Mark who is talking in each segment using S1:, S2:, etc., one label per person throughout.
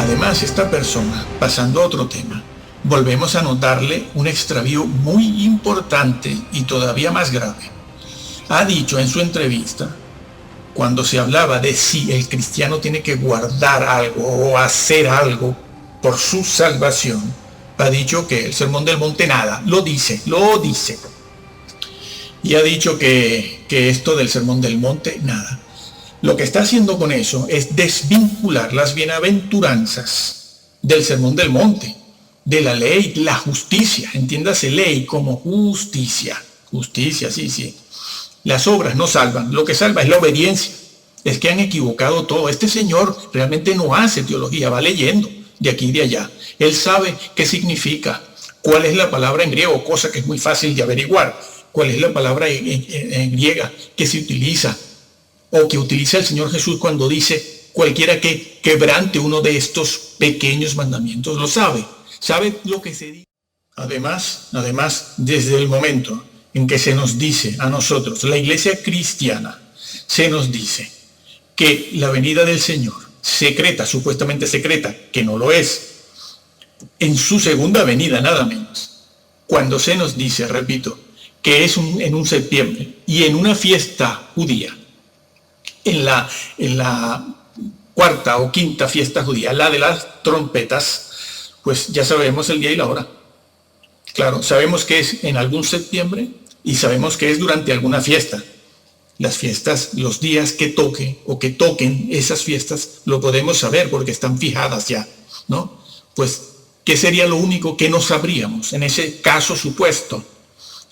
S1: Además, esta persona, pasando a otro tema, volvemos a notarle un extravío muy importante y todavía más grave. Ha dicho en su entrevista, cuando se hablaba de si el cristiano tiene que guardar algo o hacer algo por su salvación, ha dicho que el Sermón del Monte nada, lo dice. Y ha dicho que esto del Sermón del Monte nada. Lo que está haciendo con eso es desvincular las bienaventuranzas del Sermón del Monte, de la ley, la justicia. Entiéndase ley como justicia. Justicia, sí. Las obras no salvan, lo que salva es la obediencia. Es que han equivocado todo. Este señor realmente no hace teología, va leyendo de aquí y de allá. Él sabe qué significa, cuál es la palabra en griego, cosa que es muy fácil de averiguar. Cuál es la palabra en griega que se utiliza o que utiliza el Señor Jesús cuando dice cualquiera que quebrante uno de estos pequeños mandamientos. Lo sabe lo que se dice. Además, desde el momento en que se nos dice a nosotros, la iglesia cristiana, se nos dice que la venida del Señor, secreta, supuestamente secreta, que no lo es, en su segunda venida nada menos, cuando se nos dice, repito, que es en un septiembre y en una fiesta judía, en la cuarta o quinta fiesta judía, la de las trompetas, pues ya sabemos el día y la hora. Claro, sabemos que es en algún septiembre y sabemos que es durante alguna fiesta. Las fiestas, los días que toque o que toquen esas fiestas, lo podemos saber porque están fijadas ya, ¿no? Pues, ¿qué sería lo único que no sabríamos en ese caso supuesto?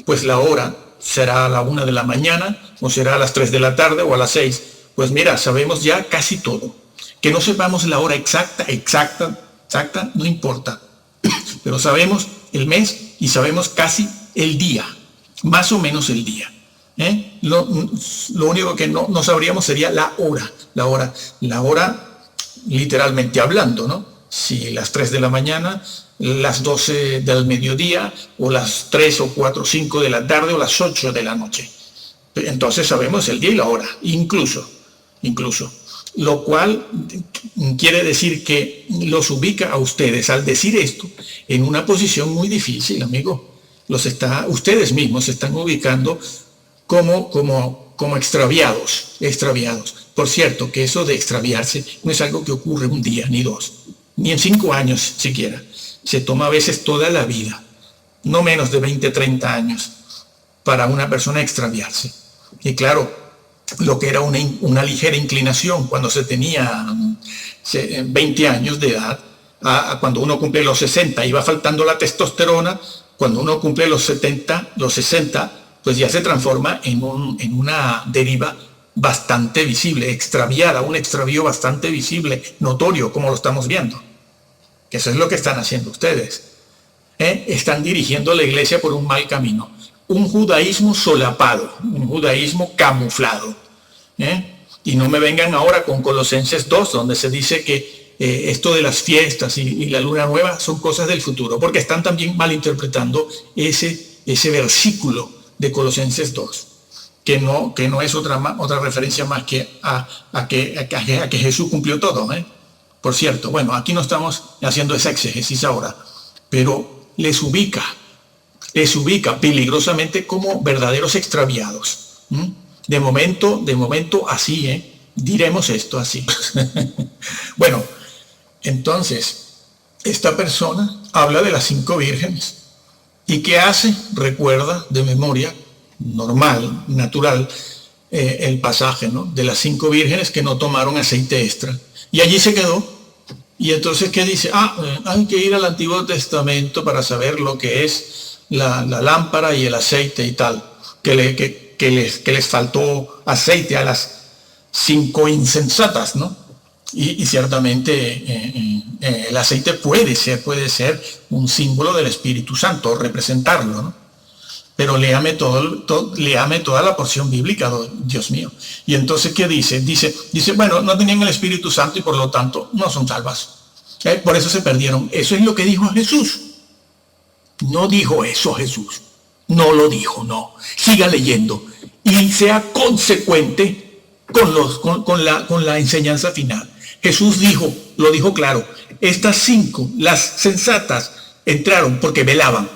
S1: Pues la hora será a la 1 de la mañana o será a las 3 de la tarde o a las 6. Pues mira, sabemos ya casi todo. Que no sepamos la hora exacta, no importa. Pero sabemos el mes y sabemos casi el día, más o menos el día. Lo único que no sabríamos sería la hora literalmente hablando, ¿no? Si las 3 de la mañana, las 12 del mediodía, o las 3 o 4 o 5 de la tarde, o las 8 de la noche. Entonces sabemos el día y la hora, incluso. Lo cual quiere decir que los ubica a ustedes, al decir esto, en una posición muy difícil, amigo. Ustedes mismos se están ubicando como extraviados. Por cierto, que eso de extraviarse no es algo que ocurre un día, ni dos, ni en 5 años siquiera. Se toma a veces toda la vida, no menos de 20, 30 años, para una persona extraviarse. Y claro, lo que era una ligera inclinación cuando se tenía 20 años de edad, cuando uno cumple los 60 y va faltando la testosterona, cuando uno cumple los 70, los 60, pues ya se transforma en una deriva bastante visible, extraviada, un extravío bastante visible, notorio, como lo estamos viendo. Que eso es lo que están haciendo ustedes. Están dirigiendo la iglesia por un mal camino. Un judaísmo solapado, un judaísmo camuflado. Y no me vengan ahora con Colosenses 2, donde se dice que esto de las fiestas y la luna nueva son cosas del futuro, porque están también malinterpretando ese versículo de Colosenses 2, que no es otra referencia más que a que Jesús cumplió todo. Por cierto, bueno, aquí no estamos haciendo esa exégesis ahora, pero les ubica peligrosamente como verdaderos extraviados. De momento así, diremos esto así. Bueno, entonces, esta persona habla de las 5 vírgenes. ¿Y qué hace? Recuerda de memoria, normal, natural, el pasaje, ¿no? De las 5 vírgenes que no tomaron aceite extra. Y allí se quedó. Y entonces, ¿qué dice? Hay que ir al Antiguo Testamento para saber lo que es la lámpara y el aceite y tal. Que les faltó aceite a las 5 insensatas, ¿no? Y ciertamente el aceite puede ser un símbolo del Espíritu Santo, representarlo, ¿no? Pero léame toda la porción bíblica, Dios mío. Y entonces, ¿qué dice? Dice, bueno, no tenían el Espíritu Santo y por lo tanto no son salvas. Por eso se perdieron. Eso es lo que dijo Jesús. No dijo eso Jesús. No lo dijo, no. Siga leyendo. Y sea consecuente con la enseñanza final. Jesús lo dijo claro. estas 5, las sensatas, entraron porque velaban.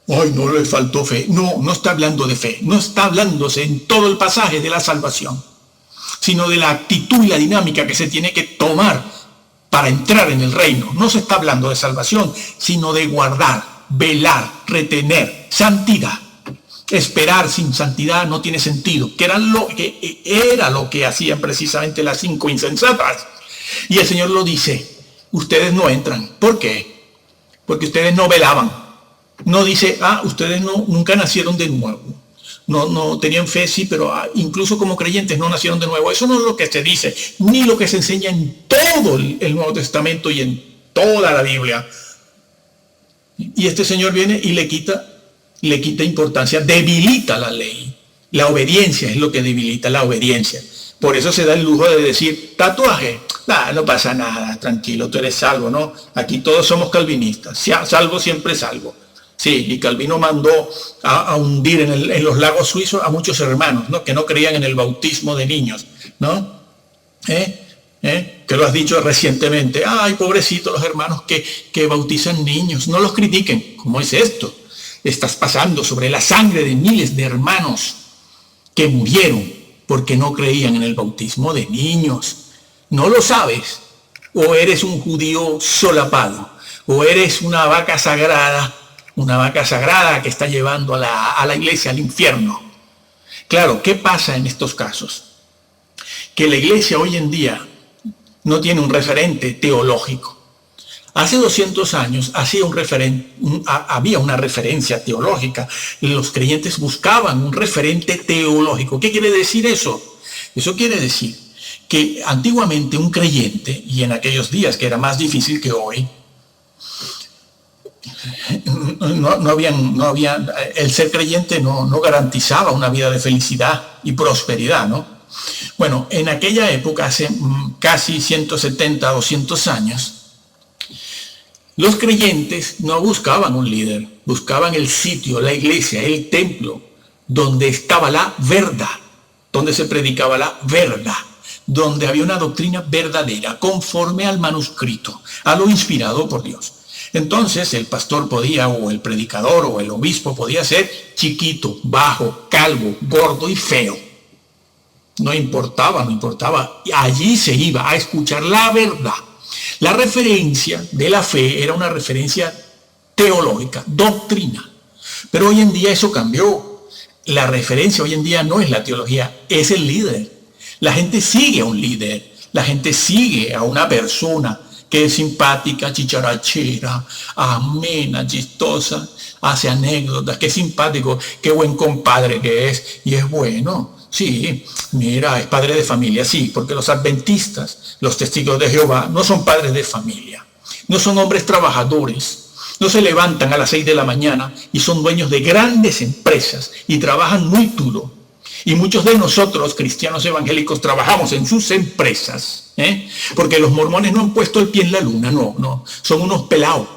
S1: Ay, no le faltó fe. No, no está hablando de fe. No está hablándose en todo el pasaje de la salvación, sino de la actitud y la dinámica que se tiene que tomar para entrar en el reino. No se está hablando de salvación, sino de guardar, velar, retener, santidad. Esperar sin santidad no tiene sentido, que era lo que hacían precisamente las 5 insensatas. Y el Señor lo dice, ustedes no entran. ¿Por qué? Porque ustedes no velaban. No dice, ustedes nunca nacieron de nuevo. No tenían fe, sí, pero incluso como creyentes no nacieron de nuevo. Eso no es lo que se dice, ni lo que se enseña en todo el Nuevo Testamento y en toda la Biblia. Y este Señor viene y le quita importancia, debilita la ley. La obediencia es lo que debilita, la obediencia. Por eso se da el lujo de decir, tatuaje, no pasa nada, tranquilo, tú eres salvo, ¿no? Aquí todos somos calvinistas, salvo siempre salvo. Sí, y Calvino mandó a hundir en los lagos suizos a muchos hermanos, ¿no? Que no creían en el bautismo de niños, ¿no? Que lo has dicho recientemente. Ay, pobrecitos los hermanos que bautizan niños. No los critiquen. ¿Cómo es esto? Estás pasando sobre la sangre de miles de hermanos que murieron porque no creían en el bautismo de niños. ¿No lo sabes? O eres un judío solapado, o eres una vaca sagrada que está llevando a la iglesia al infierno. Claro, ¿qué pasa en estos casos? Que la iglesia hoy en día no tiene un referente teológico. Hace 200 años había una referencia teológica. Los creyentes buscaban un referente teológico. ¿Qué quiere decir eso? Eso quiere decir que antiguamente un creyente, y en aquellos días que era más difícil que hoy, el ser creyente no garantizaba una vida de felicidad y prosperidad, ¿no? Bueno, en aquella época, hace casi 170, 200 años, los creyentes no buscaban un líder, buscaban el sitio, la iglesia, el templo, donde estaba la verdad, donde se predicaba la verdad, donde había una doctrina verdadera, conforme al manuscrito, a lo inspirado por Dios. Entonces el pastor podía, o el predicador, o el obispo podía ser chiquito, bajo, calvo, gordo y feo. No importaba. Allí se iba a escuchar la verdad. La referencia de la fe era una referencia teológica, doctrina. Pero hoy en día eso cambió. La referencia hoy en día no es la teología, es el líder. La gente sigue a un líder, la gente sigue a una persona que es simpática, chicharachera, amena, chistosa, hace anécdotas, qué simpático, qué buen compadre que es, y es bueno. Sí, mira, es padre de familia, sí, porque los adventistas, los testigos de Jehová, no son padres de familia, no son hombres trabajadores, no se levantan a las 6 de la mañana y son dueños de grandes empresas y trabajan muy duro. Y muchos de nosotros, cristianos evangélicos, trabajamos en sus empresas, porque los mormones no han puesto el pie en la luna, no, son unos pelados.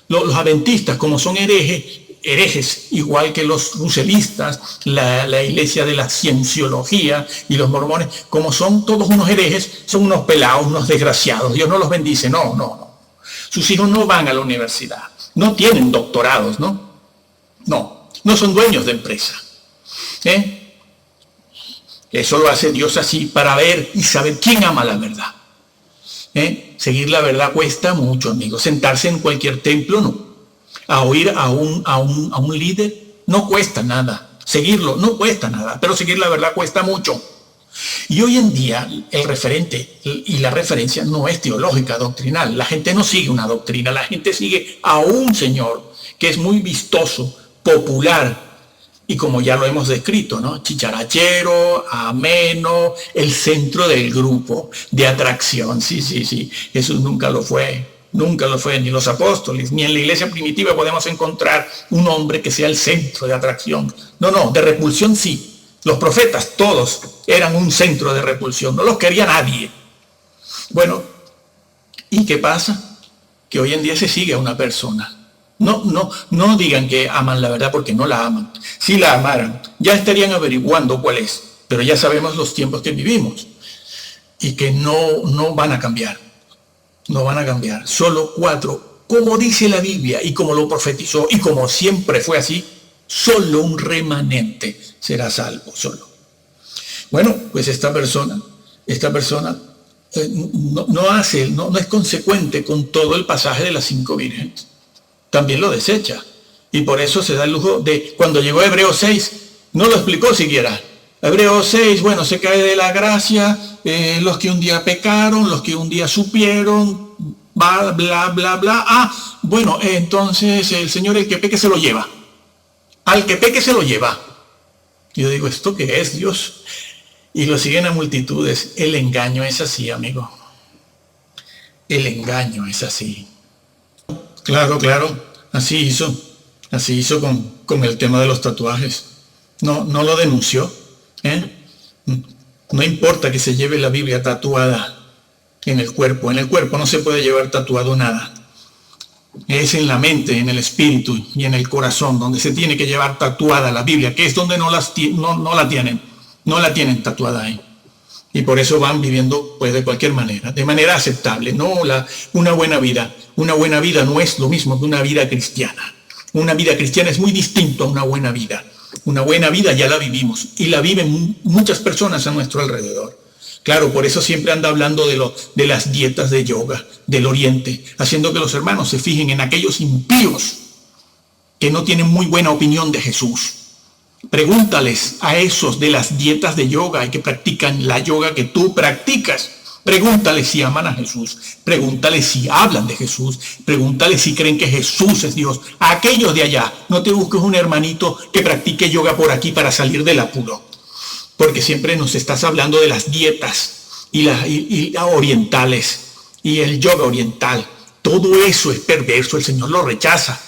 S1: Los adventistas, como son herejes, igual que los ruselistas, la iglesia de la cienciología y los mormones, como son todos unos herejes, son unos pelados, unos desgraciados. Dios no los bendice, no. Sus hijos no van a la universidad, no tienen doctorados, no son dueños de empresa. Eso lo hace Dios así para ver y saber quién ama la verdad. Seguir la verdad cuesta mucho, amigos. Sentarse en cualquier templo, no. A oír a un líder no cuesta nada. Seguirlo no cuesta nada, pero seguir la verdad cuesta mucho. Y hoy en día el referente y la referencia no es teológica, doctrinal. La gente no sigue una doctrina, la gente sigue a un Señor que es muy vistoso, popular, y como ya lo hemos descrito, ¿no? Chicharachero, ameno, el centro del grupo de atracción. Sí. Jesús nunca lo fue, ni los apóstoles, ni en la iglesia primitiva podemos encontrar un hombre que sea el centro de atracción. No, de repulsión sí. Los profetas todos eran un centro de repulsión, no los quería nadie. Bueno, ¿y qué pasa? Que hoy en día se sigue a una persona. No digan que aman la verdad porque no la aman. Si la amaran, ya estarían averiguando cuál es. Pero ya sabemos los tiempos que vivimos y que no van a cambiar. No van a cambiar. Solo 4, como dice la Biblia y como lo profetizó y como siempre fue así, solo un remanente será salvo, solo. Bueno, pues esta persona no es consecuente con todo el pasaje de las 5 vírgenes. También lo desecha. Y por eso se da el lujo de, cuando llegó a Hebreos 6, no lo explicó siquiera. Hebreos 6, bueno, se cae de la gracia, los que un día pecaron, los que un día supieron, bla, bla, bla, bla. Bueno, entonces el Señor, el que peque se lo lleva. Al que peque se lo lleva. Yo digo, ¿esto qué es, Dios? Y lo siguen a multitudes. El engaño es así, amigo. El engaño es así. Claro, así hizo con el tema de los tatuajes. No lo denunció. No importa que se lleve la Biblia tatuada en el cuerpo. En el cuerpo no se puede llevar tatuado nada. Es en la mente, en el espíritu y en el corazón donde se tiene que llevar tatuada la Biblia, que es donde no la tienen tatuada ahí. Y por eso van viviendo pues de cualquier manera, de manera aceptable. Una buena vida no es lo mismo que una vida cristiana. Una vida cristiana es muy distinto a una buena vida. Una buena vida ya la vivimos y la viven muchas personas a nuestro alrededor. Claro, por eso siempre anda hablando de las dietas de yoga del Oriente, haciendo que los hermanos se fijen en aquellos impíos que no tienen muy buena opinión de Jesús. Pregúntales a esos de las dietas de yoga y que practican la yoga que tú practicas. Pregúntales si aman a Jesús. Pregúntales si hablan de Jesús. Pregúntales si creen que Jesús es Dios. A aquellos de allá, no te busques un hermanito que practique yoga por aquí para salir del apuro. Porque siempre nos estás hablando de las dietas y las orientales y el yoga oriental. Todo eso es perverso, el Señor lo rechaza.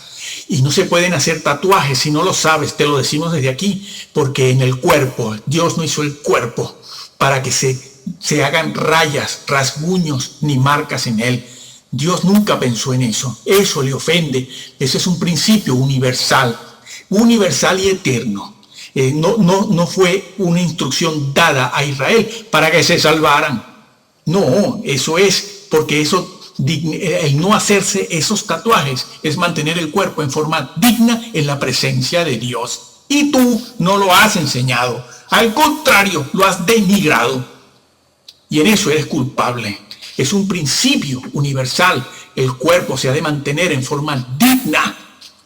S1: Y no se pueden hacer tatuajes si no lo sabes, te lo decimos desde aquí, porque en el cuerpo, Dios no hizo el cuerpo para que se hagan rayas, rasguños ni marcas en él. Dios nunca pensó en eso, eso le ofende. Ese es un principio universal y eterno. No fue una instrucción dada a Israel para que se salvaran. No, eso es porque el no hacerse esos tatuajes es mantener el cuerpo en forma digna en la presencia de Dios. Y tú no lo has enseñado. Al contrario, lo has denigrado. Y en eso eres culpable. Es un principio universal. El cuerpo se ha de mantener en forma digna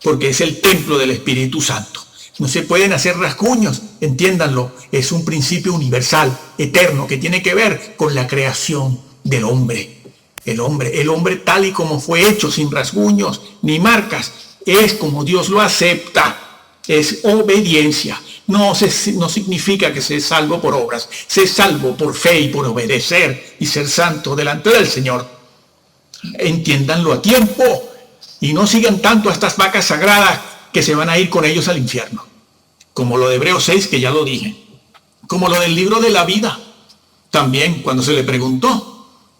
S1: porque es el templo del Espíritu Santo. No se pueden hacer rasguños, entiéndanlo. Es un principio universal, eterno, que tiene que ver con la creación del hombre. El hombre tal y como fue hecho, sin rasguños ni marcas, es como Dios lo acepta. Es obediencia. No significa que se es salvo por obras. Se es salvo por fe y por obedecer y ser santo delante del Señor. Entiéndanlo a tiempo y no sigan tanto a estas vacas sagradas que se van a ir con ellos al infierno. Como lo de Hebreos 6, que ya lo dije. Como lo del libro de la vida. También cuando se le preguntó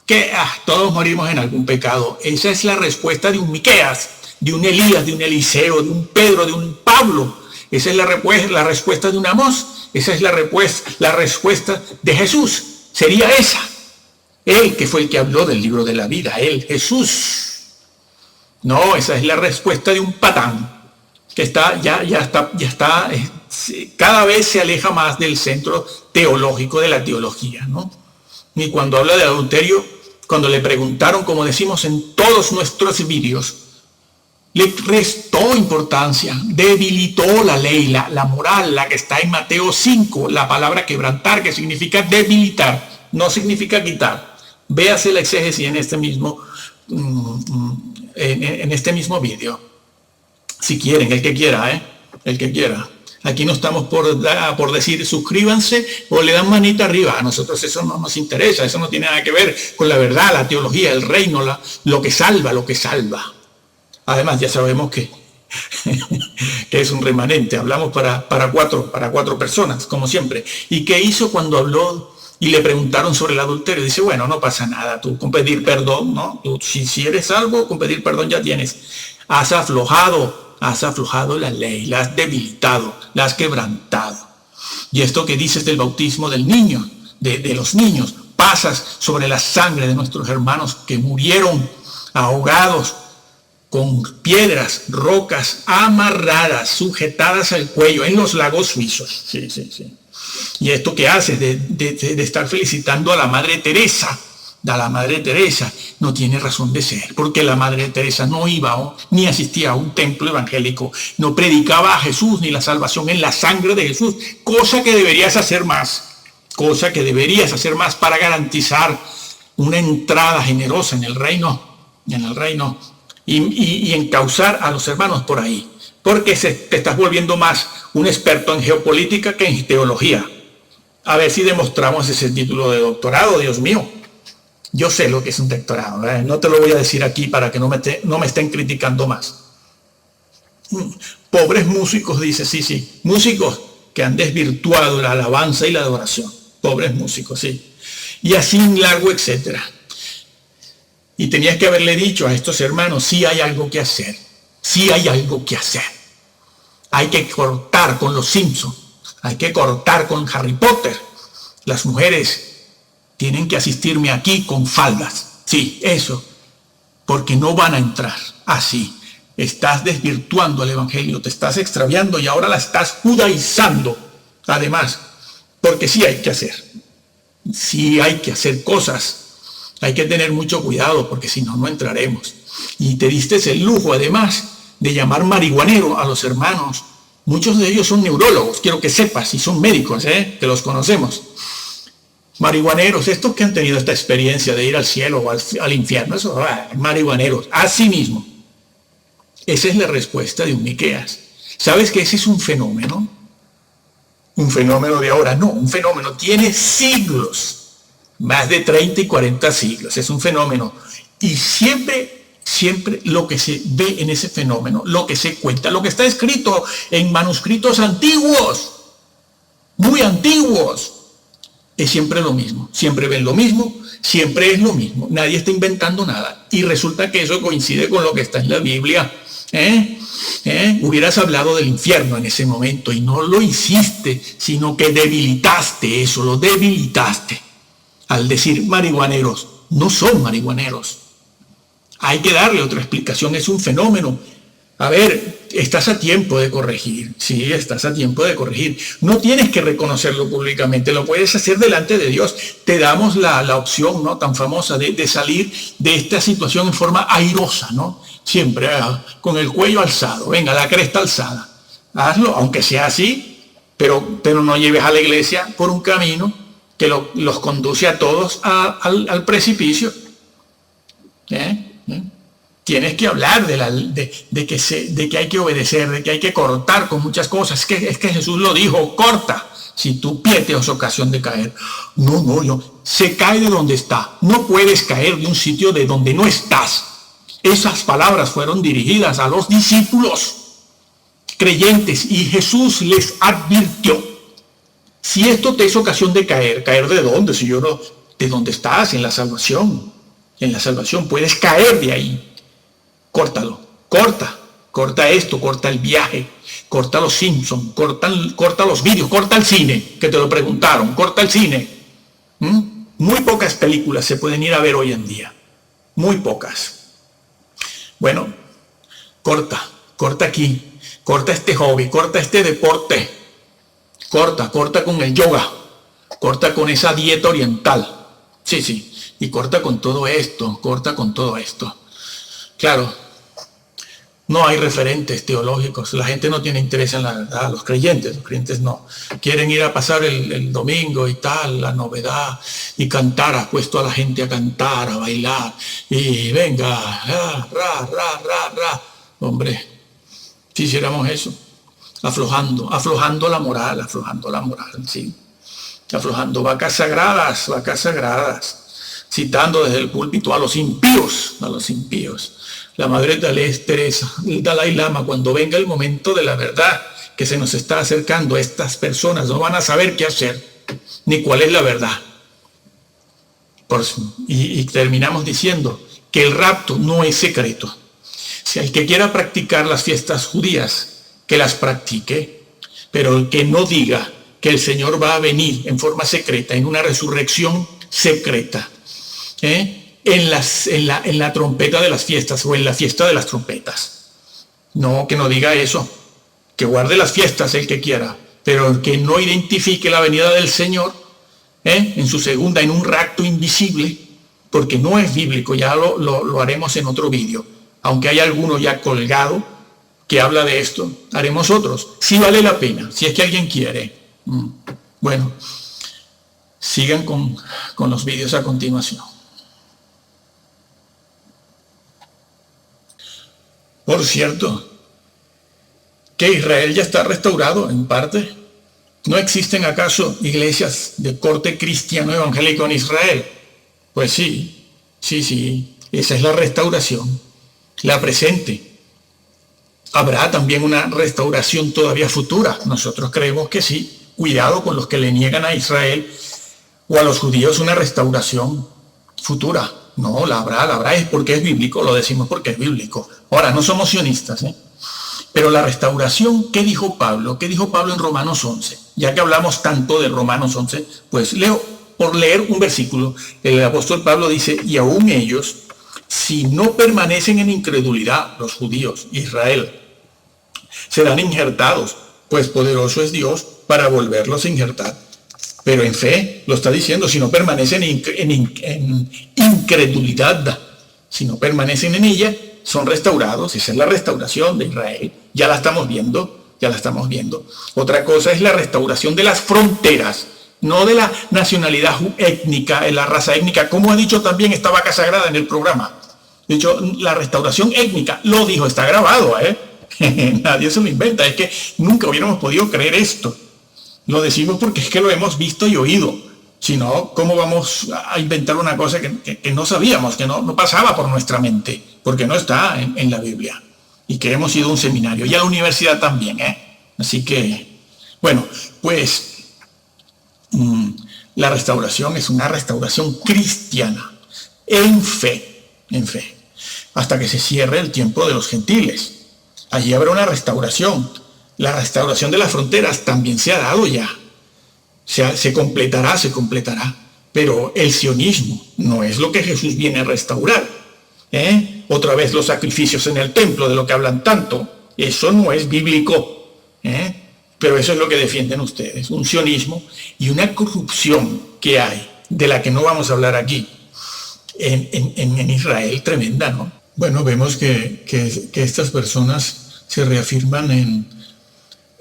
S1: que todos morimos en algún pecado. Esa es la respuesta de un Miqueas, de un Elías, de un Eliseo, de un Pedro, de un Pablo. Esa es la respuesta de un Amós. Esa es la respuesta de Jesús. Sería esa. Él que fue el que habló del libro de la vida. Él, Jesús. No, esa es la respuesta de un patán que cada vez se aleja más del centro teológico de la teología, ¿no? Y cuando habla de adulterio, cuando le preguntaron, como decimos en todos nuestros vídeos, le restó importancia, debilitó la ley, la moral, la que está en Mateo 5, la palabra quebrantar, que significa debilitar, no significa quitar. Véase la exégesis en este mismo vídeo. Si quieren, el que quiera, el que quiera. Aquí no estamos por decir suscríbanse o le dan manita arriba. A nosotros eso no nos interesa, eso no tiene nada que ver con la verdad, la teología, el reino, lo que salva. Además ya sabemos que es un remanente. Hablamos para cuatro personas, como siempre. ¿Y qué hizo cuando habló y le preguntaron sobre el adulterio? Dice, bueno, no pasa nada, tú con pedir perdón, ¿no? Tú, si eres salvo, con pedir perdón ya tienes. Has aflojado la ley, la has debilitado, la has quebrantado. Y esto que dices del bautismo del niño, de los niños, pasas sobre la sangre de nuestros hermanos que murieron ahogados con piedras, rocas amarradas, sujetadas al cuello en los lagos suizos. Sí, sí, sí. Y esto que haces de estar felicitando a la Madre Teresa, no tiene razón de ser, porque la Madre Teresa no iba ni asistía a un templo evangélico, no predicaba a Jesús ni la salvación en la sangre de Jesús, cosa que deberías hacer más para garantizar una entrada generosa en el reino y encauzar a los hermanos por ahí, porque te estás volviendo más un experto en geopolítica que en teología. A ver si demostramos ese título de doctorado, Dios mío. Yo sé lo que es un doctorado, ¿eh? No te lo voy a decir aquí para que no me estén criticando más. Pobres músicos, dice, sí, músicos que han desvirtuado la alabanza y la adoración. Pobres músicos, sí. Y así un largo etcétera. Y tenías que haberle dicho a estos hermanos, sí hay algo que hacer. Hay que cortar con los Simpsons. Hay que cortar con Harry Potter. Las mujeres tienen que asistirme aquí con faldas. Sí, eso. Porque no van a entrar así. Estás desvirtuando el evangelio, te estás extraviando y ahora la estás judaizando. Además, porque sí hay que hacer cosas. Hay que tener mucho cuidado porque si no, no entraremos. Y te diste el lujo, además, de llamar marihuanero a los hermanos. Muchos de ellos son neurólogos, quiero que sepas, y son médicos, que los conocemos. Marihuaneros, estos que han tenido esta experiencia de ir al cielo o al infierno, eso, marihuaneros, así mismo. Esa es la respuesta de un Miqueas. ¿Sabes que ese es un fenómeno? Un fenómeno de ahora, no, un fenómeno, tiene siglos. Más de 30 y 40 siglos, es un fenómeno. Y siempre lo que se ve en ese fenómeno, lo que se cuenta, lo que está escrito en manuscritos antiguos, muy antiguos, es siempre lo mismo. Siempre ven lo mismo, siempre es lo mismo. Nadie está inventando nada. Y resulta que eso coincide con lo que está en la Biblia. Hubieras hablado del infierno en ese momento y no lo hiciste, sino que debilitaste eso, lo debilitaste. Al decir marihuaneros, no son marihuaneros. Hay que darle otra explicación, es un fenómeno. A ver, estás a tiempo de corregir. Sí, estás a tiempo de corregir. No tienes que reconocerlo públicamente, lo puedes hacer delante de Dios. Te damos la opción, ¿no?, tan famosa de salir de esta situación en forma airosa, ¿no? Siempre con el cuello alzado, venga, la cresta alzada. Hazlo, aunque sea así, pero no lleves a la iglesia por un camino que los conduce a todos al precipicio. Tienes que hablar de que hay que obedecer, de que hay que cortar con muchas cosas. Es que Jesús lo dijo, corta si tu pie te es ocasión de caer. No, se cae de donde está. No puedes caer de un sitio de donde no estás. Esas palabras fueron dirigidas a los discípulos creyentes y Jesús les advirtió. Si esto te es ocasión de caer, ¿caer de dónde? Si yo no, de dónde estás, en la salvación. En la salvación puedes caer de ahí. Córtalo, corta esto, corta el viaje, corta los Simpsons, corta los vídeos, corta el cine, que te lo preguntaron, corta el cine. Muy pocas películas se pueden ir a ver hoy en día, muy pocas. Bueno, corta aquí, corta este hobby, corta este deporte, corta con el yoga, corta con esa dieta oriental, sí, y corta con todo esto. Claro, no hay referentes teológicos, la gente no tiene interés en la verdad, los creyentes no. Quieren ir a pasar el domingo y tal, la novedad, y cantar, ha puesto a la gente a cantar, a bailar, y venga, ra. Hombre, si hiciéramos eso, aflojando la moral, sí. Aflojando vacas sagradas, citando desde el púlpito a los impíos. La Madre Teresa, el Dalai Lama, cuando venga el momento de la verdad que se nos está acercando, estas personas no van a saber qué hacer, ni cuál es la verdad. Y terminamos diciendo que el rapto no es secreto. Si el que quiera practicar las fiestas judías, que las practique, pero el que no diga que el Señor va a venir en forma secreta en una resurrección secreta, en la trompeta de las fiestas o en la fiesta de las trompetas. No, que no diga eso, que guarde las fiestas el que quiera, pero que no identifique la venida del Señor en su segunda, en un rapto invisible, porque no es bíblico. Ya lo haremos en otro vídeo, aunque hay alguno ya colgado que habla de esto, haremos otros. Si vale la pena, si es que alguien quiere. Bueno, sigan con los vídeos a continuación. Por cierto, que Israel ya está restaurado en parte. ¿No existen acaso iglesias de corte cristiano evangélico en Israel? Pues sí, esa es la restauración, la presente. ¿Habrá también una restauración todavía futura? Nosotros creemos que sí. Cuidado con los que le niegan a Israel o a los judíos una restauración futura. No, la habrá, es porque es bíblico, lo decimos porque es bíblico. Ahora, no somos sionistas, Pero la restauración, ¿qué dijo Pablo? ¿Qué dijo Pablo en Romanos 11? Ya que hablamos tanto de Romanos 11, pues leo, por leer un versículo, el apóstol Pablo dice, y aún ellos, si no permanecen en incredulidad, los judíos, Israel, serán injertados, pues poderoso es Dios para volverlos a injertar. Pero en fe, lo está diciendo, si no permanecen en incredulidad, si no permanecen en ella, son restaurados. Esa es la restauración de Israel. Ya la estamos viendo. Otra cosa es la restauración de las fronteras, no de la nacionalidad étnica, la raza étnica, como ha dicho también esta vaca sagrada en el programa. De hecho, la restauración étnica, lo dijo, está grabado, Nadie se lo inventa, es que nunca hubiéramos podido creer esto. Lo decimos porque es que lo hemos visto y oído. Si no, ¿cómo vamos a inventar una cosa que no sabíamos, que no pasaba por nuestra mente? Porque no está en la Biblia. Y que hemos ido a un seminario y a la universidad también, Así que, bueno, pues la restauración es una restauración cristiana, en fe, hasta que se cierre el tiempo de los gentiles. Allí habrá una restauración. La restauración de las fronteras también se ha dado ya. Se completará. Pero el sionismo no es lo que Jesús viene a restaurar. Otra vez los sacrificios en el templo, de lo que hablan tanto. Eso no es bíblico. Pero eso es lo que defienden ustedes. Un sionismo y una corrupción que hay, de la que no vamos a hablar aquí, en Israel, tremenda, ¿no? Bueno, vemos que estas personas se reafirman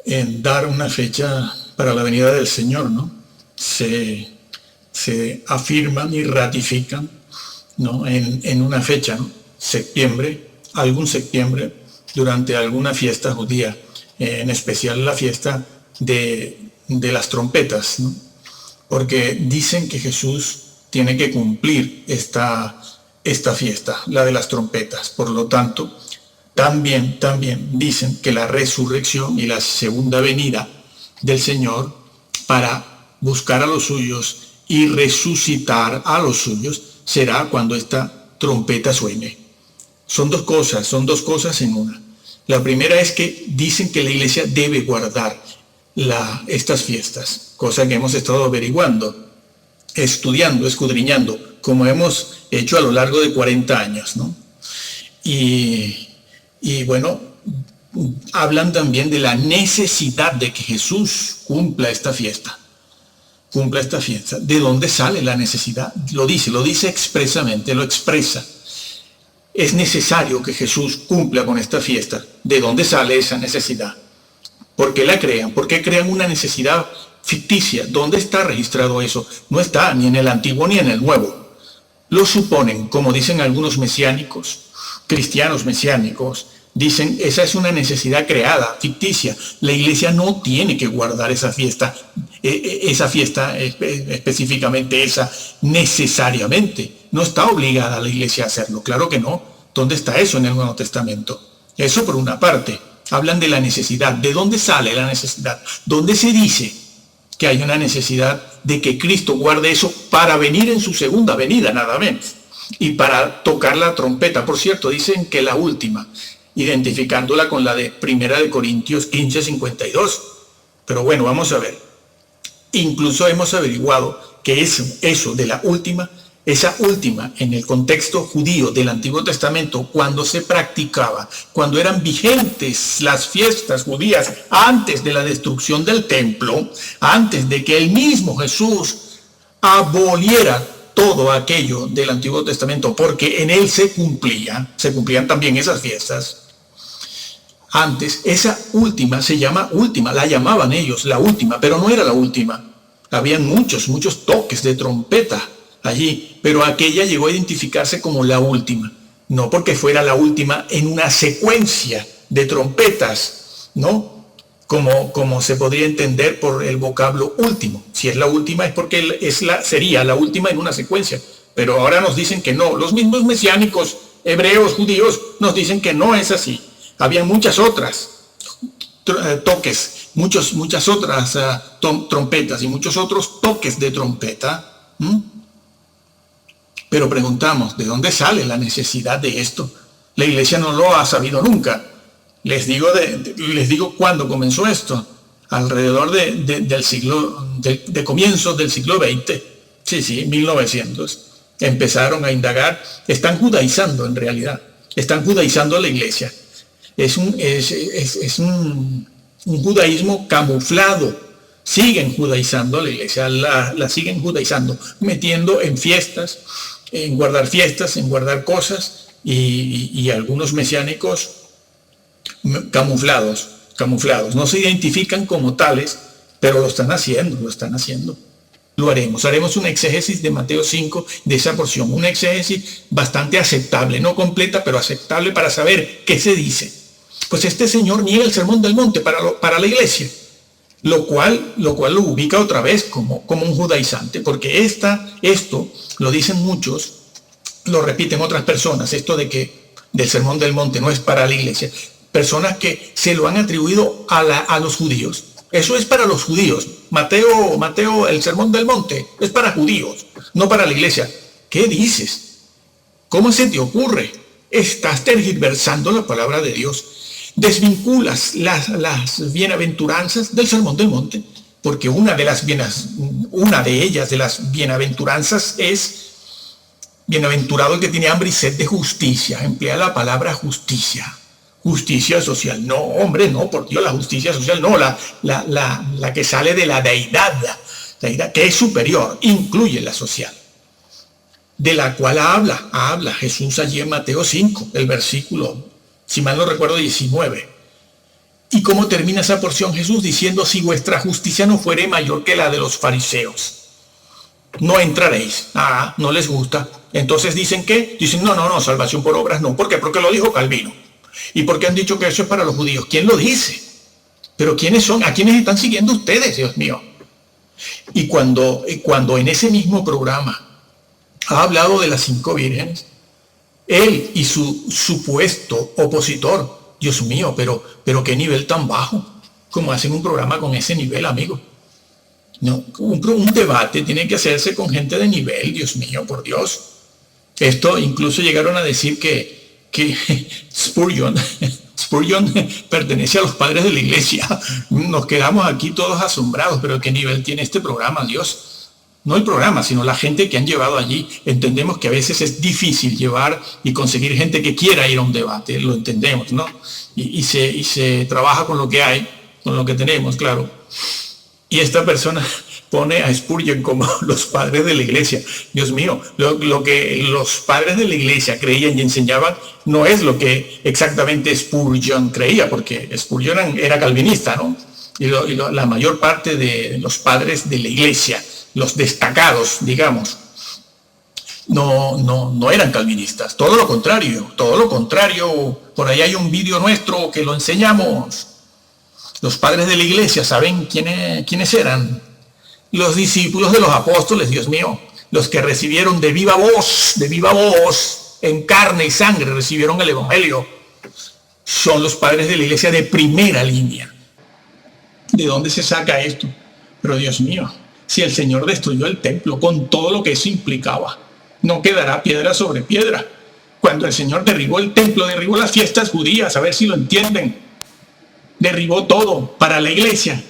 S1: en dar una fecha para la venida del Señor, ¿no? Se afirman y ratifican, ¿no? en una fecha, ¿no? Algún septiembre, durante alguna fiesta judía, en especial la fiesta de las trompetas, ¿no? Porque dicen que Jesús tiene que cumplir esta fiesta, la de las trompetas. Por lo tanto, también dicen que la resurrección y la segunda venida del Señor para buscar a los suyos y resucitar a los suyos será cuando esta trompeta suene. Son dos cosas en una. La primera es que dicen que la iglesia debe guardar estas fiestas, cosa que hemos estado averiguando, estudiando, escudriñando, como hemos hecho a lo largo de 40 años, ¿no? Y bueno, hablan también de la necesidad de que Jesús cumpla esta fiesta. ¿De dónde sale la necesidad? Lo dice expresamente, lo expresa. Es necesario que Jesús cumpla con esta fiesta. ¿De dónde sale esa necesidad? ¿Por qué la crean? ¿Por qué crean una necesidad ficticia? ¿Dónde está registrado eso? No está ni en el Antiguo ni en el Nuevo. Lo suponen, como dicen algunos mesiánicos, cristianos mesiánicos, dicen, esa es una necesidad creada, ficticia. La iglesia no tiene que guardar esa fiesta específicamente, esa necesariamente. No está obligada la iglesia a hacerlo, claro que no. ¿Dónde está eso en el Nuevo Testamento? Eso por una parte. Hablan de la necesidad. ¿De dónde sale la necesidad? ¿Dónde se dice que hay una necesidad de que Cristo guarde eso para venir en su segunda venida, nada menos? Y para tocar la trompeta. Por cierto, dicen que la última, identificándola con la de 1 Corintios 15:52. Pero bueno, vamos a ver. Incluso hemos averiguado que eso de la última, esa última en el contexto judío del Antiguo Testamento, cuando se practicaba, cuando eran vigentes las fiestas judías antes de la destrucción del templo, antes de que el mismo Jesús aboliera todo aquello del Antiguo Testamento, porque en él se cumplían también esas fiestas. Antes, esa última se llama última, la llamaban ellos la última, pero no era la última. Habían muchos toques de trompeta allí, pero aquella llegó a identificarse como la última. No porque fuera la última en una secuencia de trompetas, ¿no? Como se podría entender por el vocablo último. Si es la última es porque sería la última en una secuencia. Pero ahora nos dicen que no. Los mismos mesiánicos, hebreos, judíos, nos dicen que no es así. Habían muchas otras toques, muchas otras trompetas y muchos otros toques de trompeta. Pero preguntamos, ¿de dónde sale la necesidad de esto? La iglesia no lo ha sabido nunca. Les digo cuándo comenzó esto, alrededor de comienzos del siglo XX, sí, 1900. Empezaron a indagar, están judaizando en realidad, están judaizando a la iglesia. Es un judaísmo camuflado. Siguen judaizando a la iglesia, la siguen judaizando, metiendo en fiestas, en guardar cosas, y algunos mesiánicos camuflados. No se identifican como tales, pero lo están haciendo. Lo haremos una exégesis de Mateo 5, de esa porción, una exégesis bastante aceptable, no completa, pero aceptable para saber qué se dice. Pues este señor niega el sermón del monte para la iglesia, lo cual lo ubica otra vez como un judaizante, porque esto lo dicen muchos, lo repiten otras personas, esto de que del sermón del monte no es para la iglesia, personas que se lo han atribuido a los judíos. Eso es para los judíos. Mateo, el sermón del monte es para judíos, no para la iglesia. ¿Qué dices? ¿Cómo se te ocurre? Estás tergiversando la palabra de Dios. Desvinculas las bienaventuranzas del sermón del monte, porque una de ellas, de las bienaventuranzas, es bienaventurado el que tiene hambre y sed de justicia. Emplea la palabra justicia. Justicia social. No, hombre, no, por Dios, la justicia social no, la que sale de la deidad, que es superior, incluye la social, de la cual habla Jesús allí en Mateo 5, el versículo, si mal no recuerdo, 19. ¿Y cómo termina esa porción Jesús? Diciendo, si vuestra justicia no fuere mayor que la de los fariseos, no entraréis. No les gusta. Entonces dicen, ¿qué? Dicen, no, salvación por obras no. ¿Por qué? Porque lo dijo Calvino. ¿Y por qué han dicho que eso es para los judíos? ¿Quién lo dice? ¿Pero quiénes son? ¿A quiénes están siguiendo ustedes, Dios mío? Y cuando en ese mismo programa ha hablado de las 5 vírgenes, él y su supuesto opositor, Dios mío, pero qué nivel tan bajo, como hacen un programa con ese nivel, amigo. No, un debate tiene que hacerse con gente de nivel, Dios mío, por Dios. Esto incluso llegaron a decir que Spurgeon pertenece a los padres de la iglesia. Nos quedamos aquí todos asombrados, pero ¿qué nivel tiene este programa, Dios? No el programa, sino la gente que han llevado allí. Entendemos que a veces es difícil llevar y conseguir gente que quiera ir a un debate, lo entendemos, ¿no? Y se trabaja con lo que hay, con lo que tenemos, claro. Y esta persona pone a Spurgeon como los padres de la iglesia. Dios mío, lo que los padres de la iglesia creían y enseñaban no es lo que exactamente Spurgeon creía, porque Spurgeon era calvinista, ¿no? Y la mayor parte de los padres de la iglesia, los destacados, digamos, no eran calvinistas. Todo lo contrario. Por ahí hay un vídeo nuestro que lo enseñamos. Los padres de la iglesia, ¿saben quiénes eran? Los discípulos de los apóstoles, Dios mío, los que recibieron de viva voz, en carne y sangre, recibieron el evangelio, son los padres de la iglesia de primera línea. ¿De dónde se saca esto? Pero Dios mío, si el Señor destruyó el templo con todo lo que eso implicaba, no quedará piedra sobre piedra. Cuando el Señor derribó el templo, derribó las fiestas judías, a ver si lo entienden. Derribó todo para la iglesia.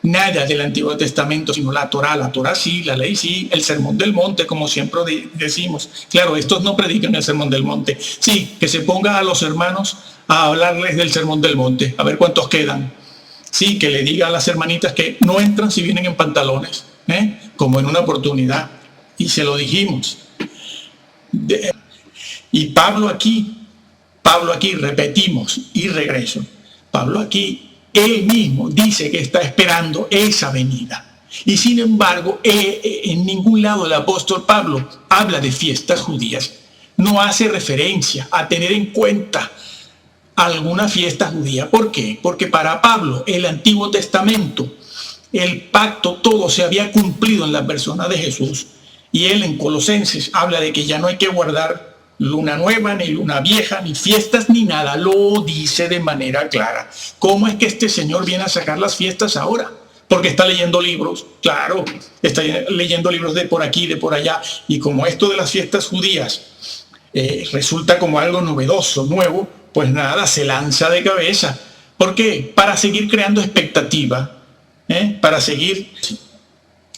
S1: nada del Antiguo Testamento, sino la Torá sí, la ley sí, el Sermón del Monte, como siempre decimos. Claro, estos no predican el Sermón del Monte. Sí, que se ponga a los hermanos a hablarles del Sermón del Monte, a ver cuántos quedan. Sí, que le diga a las hermanitas que no entran si vienen en pantalones, como en una oportunidad. Y se lo dijimos. Y Pablo aquí, repetimos y regreso. Pablo aquí, él mismo dice que está esperando esa venida. Y sin embargo, en ningún lado el apóstol Pablo habla de fiestas judías. No hace referencia a tener en cuenta alguna fiesta judía. ¿Por qué? Porque para Pablo el Antiguo Testamento, el pacto, todo se había cumplido en la persona de Jesús. Y él en Colosenses habla de que ya no hay que guardar luna nueva, ni luna vieja, ni fiestas, ni nada. Lo dice de manera clara. ¿Cómo es que este señor viene a sacar las fiestas ahora? Porque está leyendo libros, claro, está leyendo libros de por aquí, de por allá. Y como esto de las fiestas judías resulta como algo novedoso, nuevo, pues nada, se lanza de cabeza. ¿Por qué? Para seguir creando expectativa, para seguir.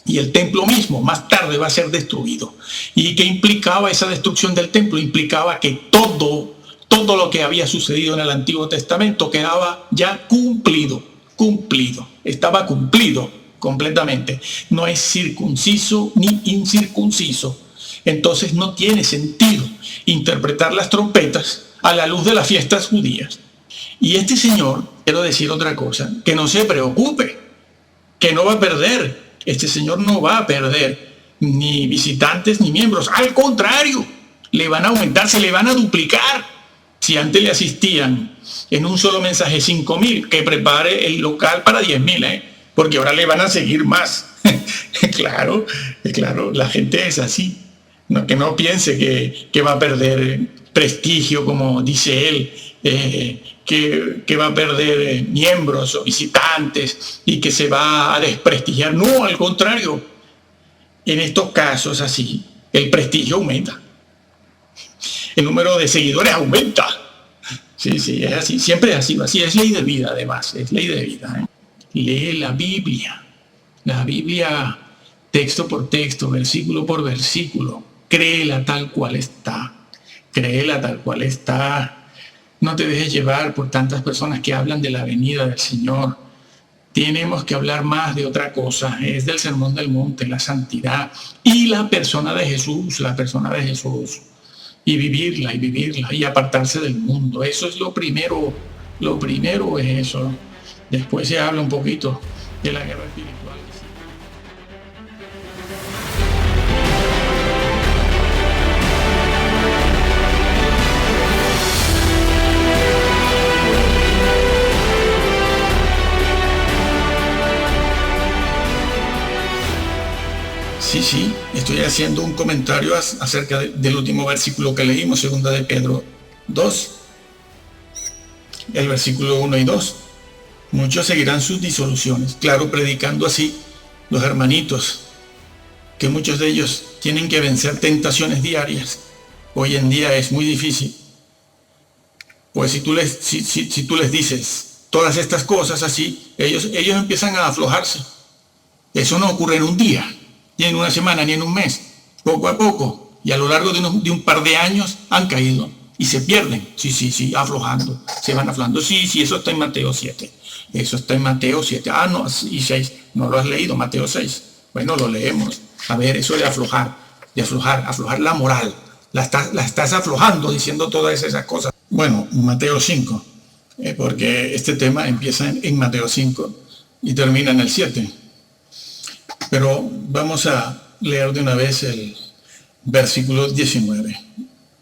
S1: Y el templo mismo más tarde va a ser destruido. ¿Y qué implicaba esa destrucción del templo? Implicaba que todo lo que había sucedido en el Antiguo Testamento quedaba ya cumplido, estaba cumplido completamente. No es circunciso ni incircunciso. Entonces no tiene sentido interpretar las trompetas a la luz de las fiestas judías. Y este señor, quiero decir otra cosa, que no se preocupe, que no va a perder. Este señor no va a perder ni visitantes ni miembros. Al contrario, le van a aumentar, se le van a duplicar. Si antes le asistían en un solo mensaje 5,000, que prepare el local para 10,000, porque ahora le van a seguir más. Claro, la gente es así. No, que no piense que va a perder prestigio, como dice él, que va a perder miembros o visitantes y que se va a desprestigiar. No, al contrario. En estos casos así, el prestigio aumenta. El número de seguidores aumenta. Sí, es así. Siempre es así. Así es ley de vida, además. Es ley de vida. Lee la Biblia. La Biblia, texto por texto, versículo por versículo. Créela tal cual está. Créela tal cual está. No te dejes llevar por tantas personas que hablan de la venida del Señor. Tenemos que hablar más de otra cosa. Es del Sermón del Monte, la santidad y la persona de Jesús, Y vivirla y apartarse del mundo. Eso es lo primero. Lo primero es eso. Después se habla un poquito de la guerra espiritual. Sí, estoy haciendo un comentario acerca del último versículo que leímos, 2 de Pedro 2, el versículo 1 y 2. Muchos seguirán sus disoluciones, claro, predicando así los hermanitos, que muchos de ellos tienen que vencer tentaciones diarias. Hoy en día es muy difícil. Pues si tú les dices todas estas cosas así, ellos empiezan a aflojarse. Eso no ocurre en un día, ni en una semana, ni en un mes, poco a poco, y a lo largo de un par de años han caído y se pierden, aflojando, se van aflojando, eso está en Mateo 7, no, y 6, no lo has leído, Mateo 6, bueno, lo leemos, a ver, eso de aflojar la moral, la estás aflojando diciendo todas esas cosas. Bueno, Mateo 5, porque este tema empieza en Mateo 5 y termina en el 7. Pero vamos a leer de una vez el versículo 19.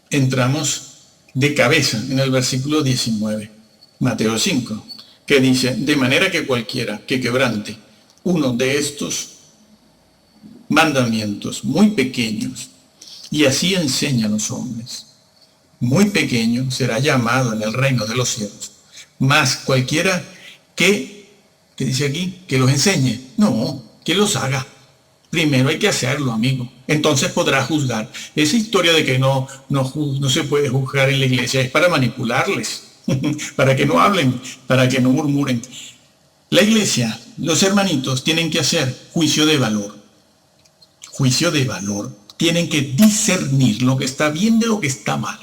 S1: Entramos de cabeza en el versículo 19, Mateo 5, que dice: de manera que cualquiera que quebrante uno de estos mandamientos muy pequeños y así enseña a los hombres, muy pequeño será llamado en el reino de los cielos. Mas cualquiera que dice aquí, que los enseñe, no, que los haga. Primero hay que hacerlo, amigo. Entonces podrá juzgar. Esa historia de que no se puede juzgar en la iglesia es para manipularles, para que no hablen, para que no murmuren. La iglesia, los hermanitos, tienen que hacer juicio de valor. Juicio de valor. Tienen que discernir lo que está bien de lo que está mal.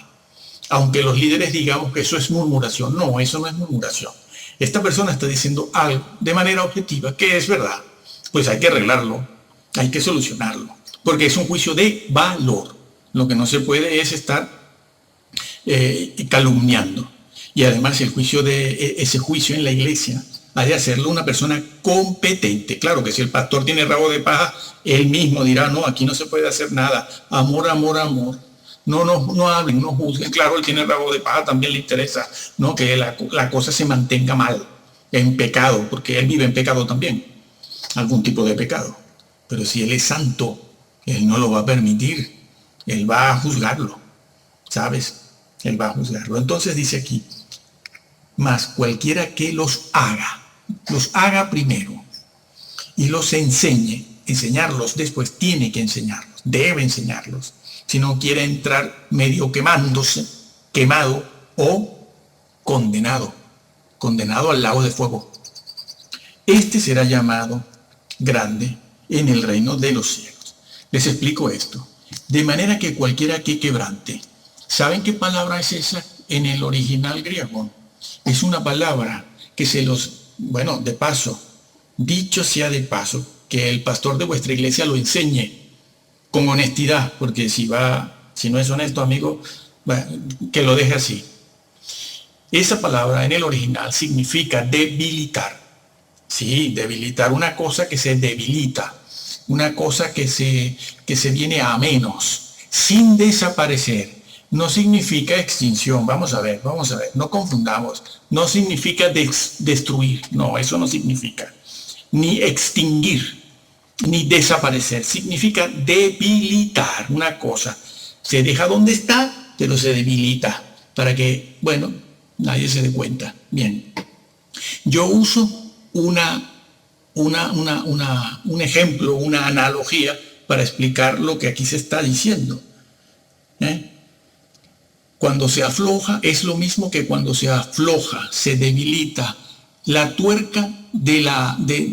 S1: Aunque los líderes digamos que eso es murmuración. No, eso no es murmuración. Esta persona está diciendo algo de manera objetiva que es verdad. Pues hay que arreglarlo, hay que solucionarlo. Porque es un juicio de valor. Lo que no se puede es estar calumniando. Y además ese juicio en la iglesia ha de hacerlo una persona competente. Claro que si el pastor tiene rabo de paja, él mismo dirá, no, aquí no se puede hacer nada. Amor, amor, amor. No hablen, no juzguen. Claro, él tiene rabo de paja, también le interesa, ¿no?, que la cosa se mantenga mal, en pecado, porque él vive en pecado también, algún tipo de pecado. Pero si él es santo, él no lo va a permitir, él va a juzgarlo, ¿sabes? Él va a juzgarlo. Entonces dice aquí, mas cualquiera que los haga primero y los enseñarlos después, tiene que enseñarlos, debe enseñarlos, si no quiere entrar medio quemado o condenado al lago de fuego. Este será llamado grande en el reino de los cielos. Les explico esto. De manera que cualquiera que quebrante. ¿Saben qué palabra es esa en el original griego? Es una palabra que de paso, dicho sea de paso, que el pastor de vuestra iglesia lo enseñe con honestidad, porque si no es honesto, amigo, que lo deje así. Esa palabra en el original significa debilitar. Sí, debilitar, una cosa que se debilita, una cosa que se viene a menos, sin desaparecer. No significa extinción, vamos a ver, no confundamos. No significa destruir, no, eso no significa. Ni extinguir, ni desaparecer. Significa debilitar una cosa. Se deja donde está, pero se debilita, para que, nadie se dé cuenta. Bien, yo uso un ejemplo, una analogía para explicar lo que aquí se está diciendo. Cuando se afloja, es lo mismo que cuando se afloja, se debilita la tuerca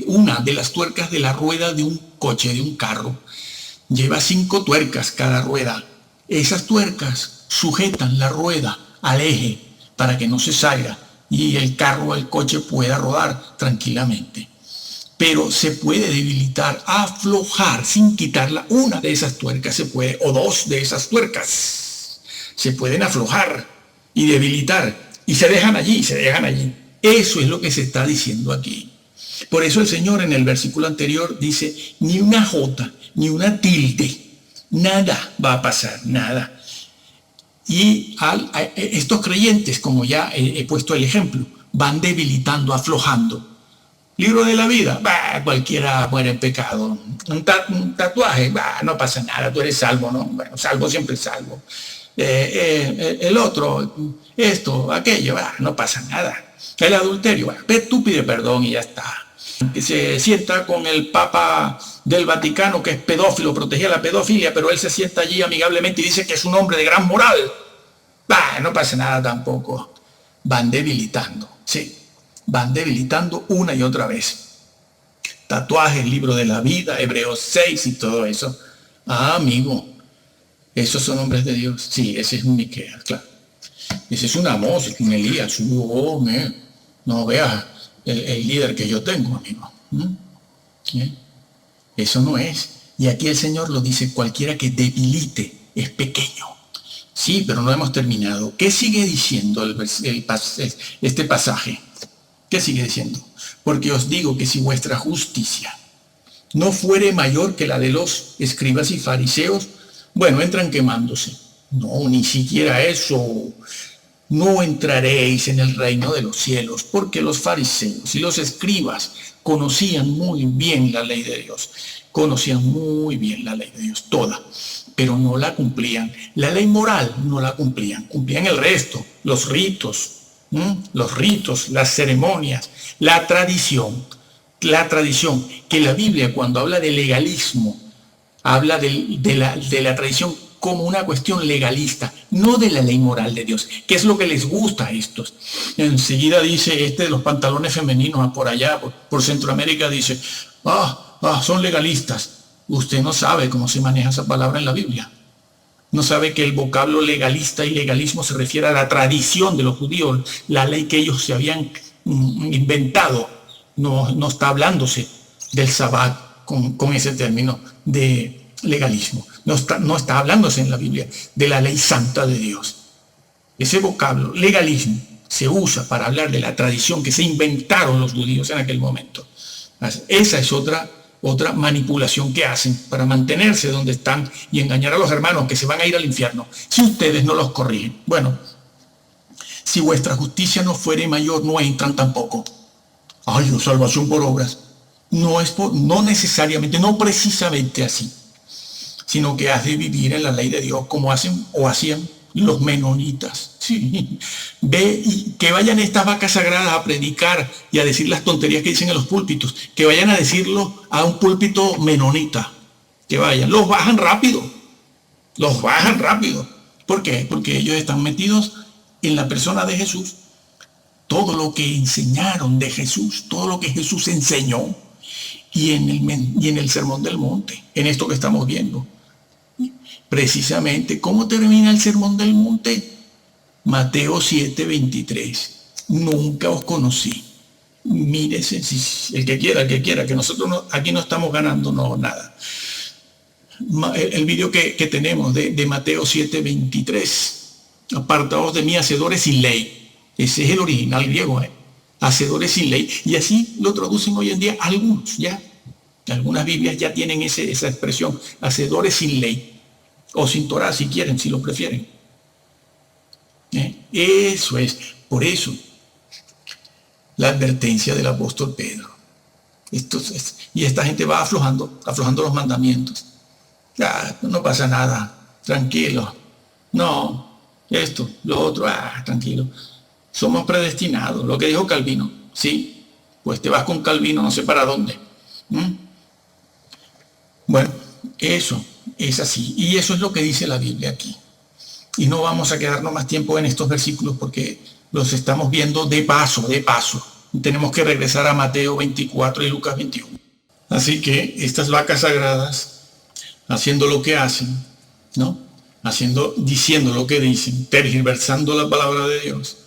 S1: una de las tuercas de la rueda de un coche, de un carro. Lleva 5 tuercas cada rueda. Esas tuercas sujetan la rueda al eje para que no se salga y el coche pueda rodar tranquilamente. Pero se puede debilitar, aflojar sin quitarla. Una de esas tuercas se puede, o 2 de esas tuercas se pueden aflojar y debilitar y se dejan allí. Eso es lo que se está diciendo aquí. Por eso el Señor en el versículo anterior dice, ni una jota, ni una tilde, nada va a pasar, nada. Y a estos creyentes, como ya he puesto el ejemplo, van debilitando, aflojando. Libro de la vida, cualquiera muere en pecado. Un tatuaje, no pasa nada, tú eres salvo, ¿no? Bueno, salvo, siempre salvo. El otro, esto, aquello, no pasa nada. El adulterio, tú pide perdón y ya está. Que se sienta con el Papa del Vaticano, que es pedófilo, protegía la pedofilia, pero él se sienta allí amigablemente y dice que es un hombre de gran moral. No pasa nada tampoco. Van debilitando, sí, van debilitando una y otra vez. Tatuajes, libro de la vida, Hebreos 6 y todo eso. Amigo, ¿esos son hombres de Dios? Sí, ese es un Miqueas, claro. Ese es un Amós, es un Elías. No veas el líder que yo tengo, amigo. Eso no es. Y aquí el Señor lo dice, cualquiera que debilite es pequeño. Sí, pero no hemos terminado. ¿Qué sigue diciendo este pasaje? ¿Qué sigue diciendo? Porque os digo que si vuestra justicia no fuere mayor que la de los escribas y fariseos, entran quemándose. No, ni siquiera eso. No entraréis en el reino de los cielos, porque los fariseos y los escribas conocían muy bien la ley de Dios. Conocían muy bien la ley de Dios, toda, pero no la cumplían. La ley moral no la cumplían. Cumplían el resto, los ritos, las ceremonias, la tradición, que la Biblia cuando habla de legalismo, habla de la tradición como una cuestión legalista, no de la ley moral de Dios, que es lo que les gusta a estos. Enseguida dice de los pantalones femeninos por allá, por Centroamérica, dice, son legalistas. Usted no sabe cómo se maneja esa palabra en la Biblia. No sabe que el vocablo legalista y legalismo se refiere a la tradición de los judíos, la ley que ellos se habían inventado. No está hablándose del Sabbat con ese término de legalismo. No está hablándose en la Biblia de la ley santa de Dios. Ese vocablo, legalismo, se usa para hablar de la tradición que se inventaron los judíos en aquel momento. Esa es otra manipulación que hacen para mantenerse donde están y engañar a los hermanos que se van a ir al infierno si ustedes no los corrigen. Bueno, si vuestra justicia no fuere mayor, no entran tampoco. Salvación por obras. No necesariamente, no precisamente así, sino que has de vivir en la ley de Dios como hacen o hacían los menonitas. Sí. Ve y que vayan estas vacas sagradas a predicar y a decir las tonterías que dicen en los púlpitos, que vayan a decirlo a un púlpito menonita, que vayan, los bajan rápido. ¿Por qué? Porque ellos están metidos en la persona de Jesús. Todo lo que enseñaron de Jesús, todo lo que Jesús enseñó, y en el Sermón del Monte, en esto que estamos viendo. Precisamente, ¿cómo termina el Sermón del Monte? Mateo 7:23. Nunca os conocí. Mírese, el que quiera, que nosotros aquí no estamos ganando nada. El video que tenemos de Mateo 7:23. Apartaos de mí, hacedores sin ley. Ese es el original griego, hacedores sin ley. Y así lo traducen hoy en día algunos, ya. Algunas Biblias ya tienen esa expresión, hacedores sin ley. O sin Torah, si quieren, si lo prefieren. Eso es. Por eso, la advertencia del apóstol Pedro. Y esta gente va aflojando los mandamientos. No pasa nada. Tranquilo. No, esto, lo otro, tranquilo. Somos predestinados. Lo que dijo Calvino. Sí, pues te vas con Calvino, no sé para dónde. Bueno, eso es así. Y eso es lo que dice la Biblia aquí. Y no vamos a quedarnos más tiempo en estos versículos porque los estamos viendo de paso. Tenemos que regresar a Mateo 24 y Lucas 21. Así que estas vacas sagradas, haciendo lo que hacen, ¿no? Diciendo lo que dicen, tergiversando la palabra de Dios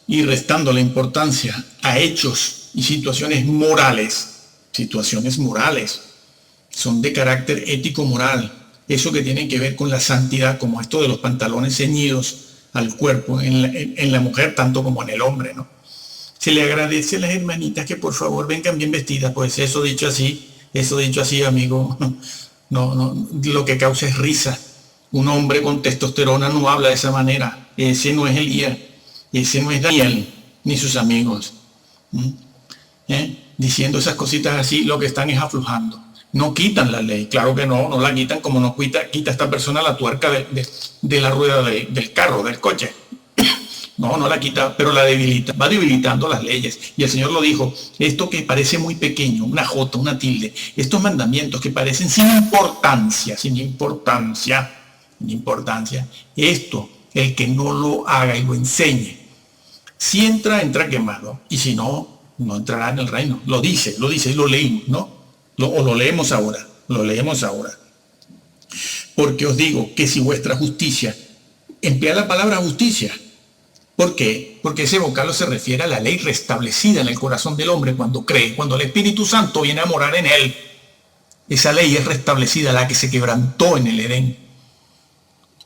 S1: y restando la importancia a hechos y situaciones morales, son de carácter ético-moral, eso que tiene que ver con la santidad, como esto de los pantalones ceñidos al cuerpo en la mujer, tanto como en el hombre, ¿no? Se le agradece a las hermanitas que por favor vengan bien vestidas, pues eso dicho así, amigo, no, lo que causa es risa. Un hombre con testosterona no habla de esa manera. Ese no es Elías, ese no es Daniel, ni sus amigos. Diciendo esas cositas así, lo que están es aflojando. No quitan la ley, claro que no la quitan, como no quita esta persona la tuerca de la rueda del carro, del coche. No la quita, pero la debilita, va debilitando las leyes. Y el Señor lo dijo, esto que parece muy pequeño, una jota, una tilde, estos mandamientos que parecen sin importancia, esto, el que no lo haga y lo enseñe, si entra quemado, y si no entrará en el reino. Lo dice, lo leímos, ¿no? Lo leemos ahora. Porque os digo que si vuestra justicia, emplea la palabra justicia. ¿Por qué? Porque ese vocablo se refiere a la ley restablecida en el corazón del hombre cuando cree, cuando el Espíritu Santo viene a morar en él. Esa ley es restablecida, la que se quebrantó en el Edén.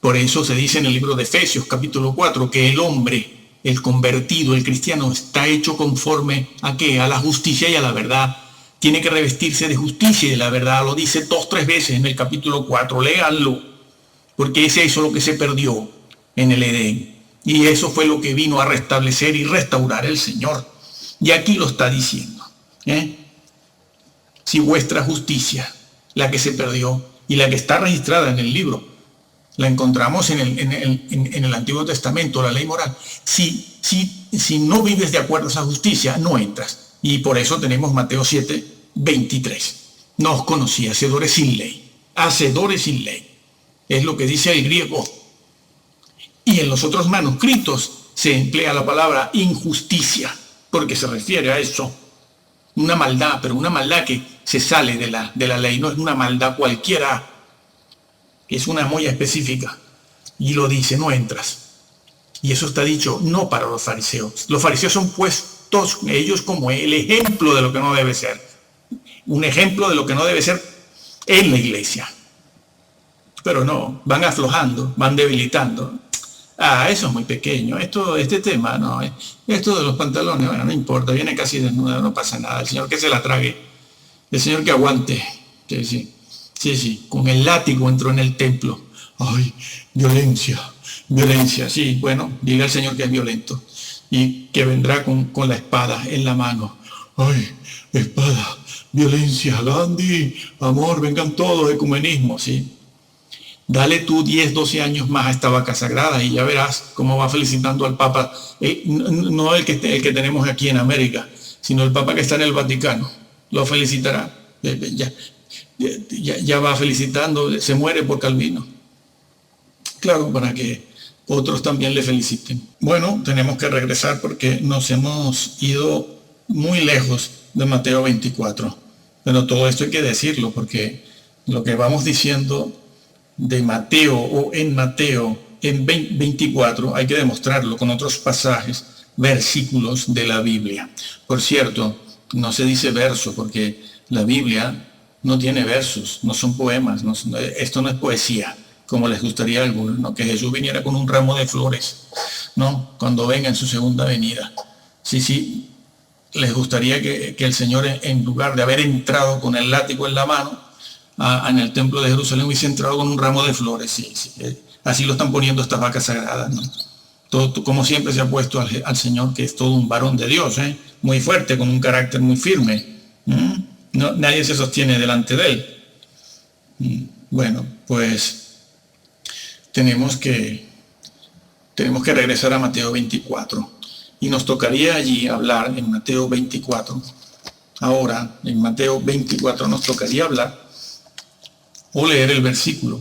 S1: Por eso se dice en el libro de Efesios, capítulo 4, que el hombre, el convertido, el cristiano, está hecho conforme ¿a qué? A la justicia y a la verdad. Tiene que revestirse de justicia y de la verdad. Lo dice 2 o 3 veces en el capítulo 4. Léanlo. Porque es eso lo que se perdió en el Edén. Y eso fue lo que vino a restablecer y restaurar el Señor. Y aquí lo está diciendo. Si vuestra justicia, la que se perdió y la que está registrada en el libro, la encontramos en el Antiguo Testamento, la ley moral. Si no vives de acuerdo a esa justicia, no entras. Y por eso tenemos Mateo 7:23. No os conocí, hacedores sin ley. es lo que dice el griego. Y en los otros manuscritos se emplea la palabra injusticia, porque se refiere a eso. Una maldad, pero una maldad que se sale de la ley, no es una maldad cualquiera, es una muy específica. Y lo dice, no entras. Y eso está dicho no para los fariseos. Los fariseos son puestos ellos como el ejemplo de lo que no debe ser. Un ejemplo de lo que no debe ser en la iglesia. Pero no, van aflojando, van debilitando. Eso es muy pequeño. Este tema, no. Esto de los pantalones, bueno, no importa, viene casi desnuda, no pasa nada. El Señor que se la trague. El Señor que aguante. Sí. Con el látigo entró en el templo. Ay, violencia. Sí, bueno, diga el Señor que es violento. Y que vendrá con la espada en la mano. Ay, espada, violencia, Gandhi, amor, vengan todos, ecumenismo, sí. Dale tú 10, 12 años más a esta vaca sagrada y ya verás cómo va felicitando al Papa, no el que tenemos aquí en América, sino el Papa que está en el Vaticano. Lo felicitará. Ya va felicitando, se muere por Calvino. Claro, para que otros también le feliciten. Bueno, tenemos que regresar porque nos hemos ido muy lejos de Mateo 24. Pero todo esto hay que decirlo porque lo que vamos diciendo de Mateo o en Mateo en 24 hay que demostrarlo con otros pasajes, versículos de la Biblia. Por cierto, no se dice verso porque la Biblia no tiene versos, no son poemas, esto no es poesía, como les gustaría a algunos, ¿no? Que Jesús viniera con un ramo de flores, ¿no? Cuando venga en su segunda venida. Sí, les gustaría que el Señor, en lugar de haber entrado con el látigo en la mano, en el templo de Jerusalén, hubiese entrado con un ramo de flores. Sí. Así lo están poniendo estas vacas sagradas, ¿no? Todo, como siempre se ha puesto al Señor, que es todo un varón de Dios, muy fuerte, con un carácter muy firme. No, nadie se sostiene delante de él. Bueno, pues tenemos que regresar a Mateo 24 y nos tocaría allí hablar en Mateo 24. Ahora, en Mateo 24 nos tocaría hablar o leer el versículo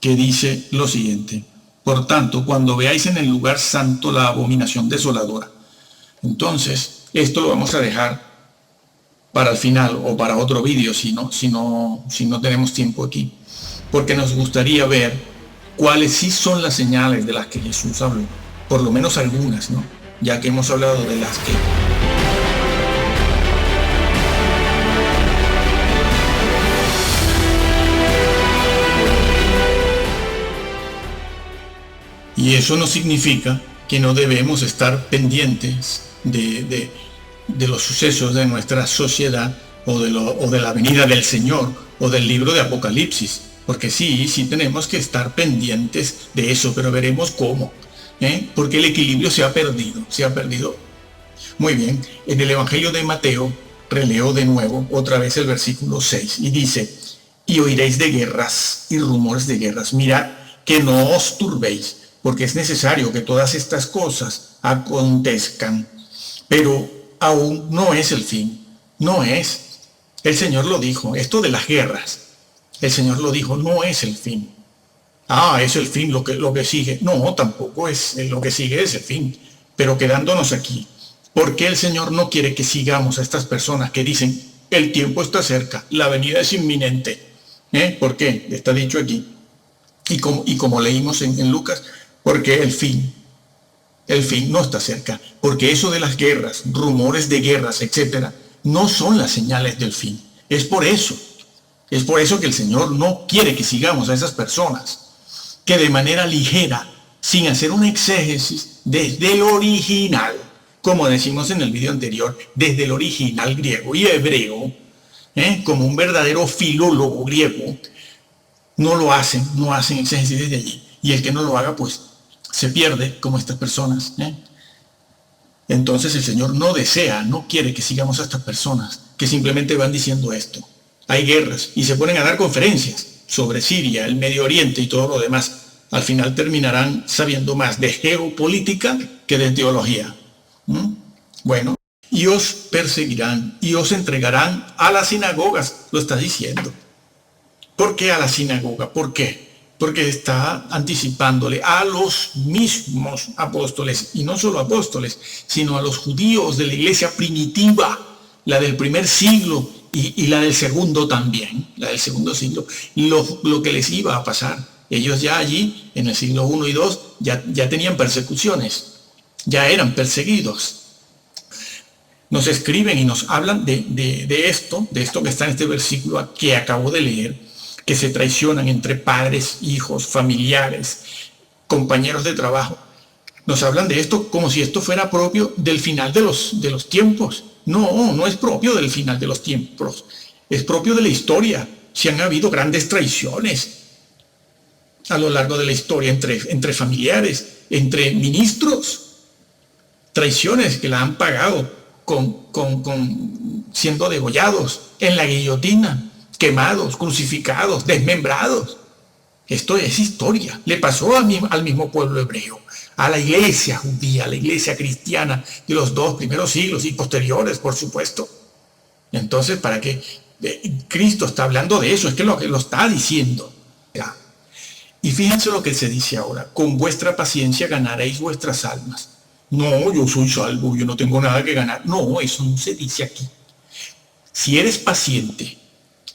S1: que dice lo siguiente: por tanto, cuando veáis en el lugar santo la abominación desoladora. Entonces, esto lo vamos a dejar para el final o para otro vídeo si no tenemos tiempo aquí, porque nos gustaría ver cuáles sí son las señales de las que Jesús habló, por lo menos algunas, ¿no? Ya que hemos hablado de las que y eso no significa que no debemos estar pendientes de los sucesos de nuestra sociedad o de la venida del Señor o del libro de Apocalipsis, porque sí tenemos que estar pendientes de eso, pero veremos cómo, porque el equilibrio se ha perdido. Muy bien, en el Evangelio de Mateo, releo de nuevo otra vez el versículo 6 y dice: y oiréis de guerras y rumores de guerras, mirad que no os turbéis, porque es necesario que todas estas cosas acontezcan, pero aún no es el fin, no es. El Señor lo dijo, esto de las guerras, el Señor lo dijo, no es el fin. Es el fin lo que sigue. No, tampoco es lo que sigue, es el fin. Pero quedándonos aquí, ¿por qué el Señor no quiere que sigamos a estas personas que dicen, el tiempo está cerca, la venida es inminente? ¿Por qué? Está dicho aquí. Y como leímos en Lucas, porque el fin no está cerca, porque eso de las guerras, rumores de guerras, etcétera, no son las señales del fin. Es por eso que el Señor no quiere que sigamos a esas personas que de manera ligera, sin hacer un exégesis desde el original, como decimos en el video anterior, desde el original griego y hebreo, como un verdadero filólogo griego, no hacen exégesis desde allí. Y el que no lo haga, pues se pierde como estas personas. Entonces el Señor no quiere que sigamos a estas personas que simplemente van diciendo esto. Hay guerras y se ponen a dar conferencias sobre Siria, el Medio Oriente y todo lo demás. Al final terminarán sabiendo más de geopolítica que de teología. Bueno, y os perseguirán y os entregarán a las sinagogas, lo está diciendo. ¿Por qué a la sinagoga? ¿Por qué? porque está anticipándole a los mismos apóstoles, y no solo apóstoles, sino a los judíos de la iglesia primitiva, la del primer siglo y la del segundo también, la del segundo siglo, lo que les iba a pasar. Ellos ya allí, en el siglo I y II, ya tenían persecuciones, ya eran perseguidos. Nos escriben y nos hablan de esto que está en este versículo que acabo de leer, que se traicionan entre padres, hijos, familiares, compañeros de trabajo. Nos hablan de esto como si esto fuera propio del final de los tiempos. No, no es propio del final de los tiempos. Es propio de la historia. Si han habido grandes traiciones a lo largo de la historia entre familiares, entre ministros. Traiciones que la han pagado siendo degollados en la guillotina, quemados, crucificados, desmembrados. Esto es historia. Le pasó al mismo pueblo hebreo, a la iglesia judía, a la iglesia cristiana de los 2 primeros siglos y posteriores, por supuesto. Entonces, ¿para qué? Cristo está hablando de eso, es que lo está diciendo. Y fíjense lo que se dice ahora: con vuestra paciencia ganaréis vuestras almas. No, yo soy salvo, yo no tengo nada que ganar. No, eso no se dice aquí. Si eres paciente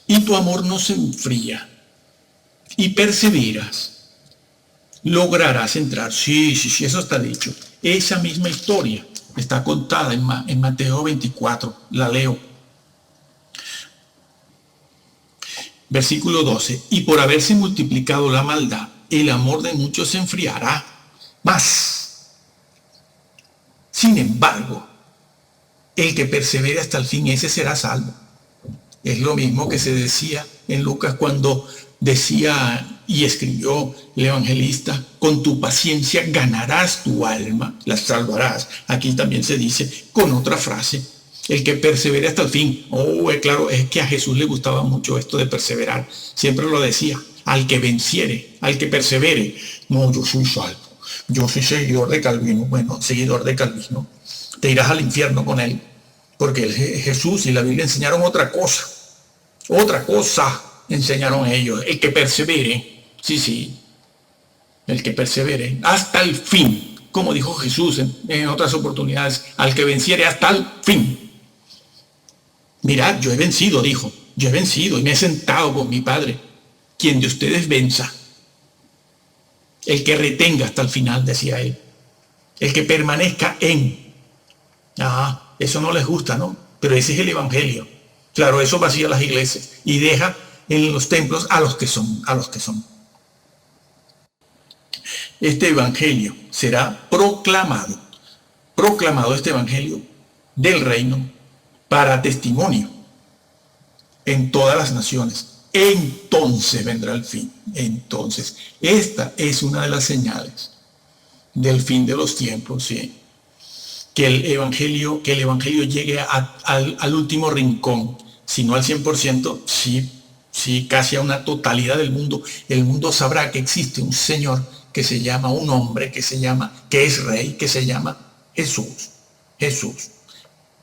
S1: y tu amor no se enfría y perseveras, lograrás entrar. Sí, eso está dicho. Esa misma historia está contada en Mateo 24. La leo. Versículo 12. Y por haberse multiplicado la maldad, el amor de muchos se enfriará más. Sin embargo, el que persevere hasta el fin, ese será salvo. Es lo mismo que se decía en Lucas cuando decía y escribió el evangelista: con tu paciencia ganarás tu alma, la salvarás. Aquí también se dice con otra frase: el que persevere hasta el fin. Claro, es que a Jesús le gustaba mucho esto de perseverar. Siempre lo decía: al que venciere, al que persevere. No, yo soy salvo. Yo soy seguidor de Calvino. Bueno, seguidor de Calvino. Te irás al infierno con él. Porque Jesús y la Biblia enseñaron otra cosa. Otra cosa enseñaron ellos. El que persevere. Sí. El que persevere hasta el fin. Como dijo Jesús en otras oportunidades: al que venciere hasta el fin. Mirad, yo he vencido, dijo. Yo he vencido y me he sentado con mi Padre. Quien de ustedes venza. El que retenga hasta el final, decía él. El que permanezca en. Eso no les gusta, ¿no? Pero ese es el evangelio. Claro, eso vacía las iglesias y deja en los templos a los que son. Este evangelio será proclamado este evangelio del reino para testimonio en todas las naciones. Entonces vendrá el fin. Entonces, esta es una de las señales del fin de los tiempos, ¿sí? Que el evangelio llegue al último rincón, si no al 100%, sí, casi a una totalidad del mundo. El mundo sabrá que existe un Señor que se llama, un hombre que es rey, que se llama Jesús,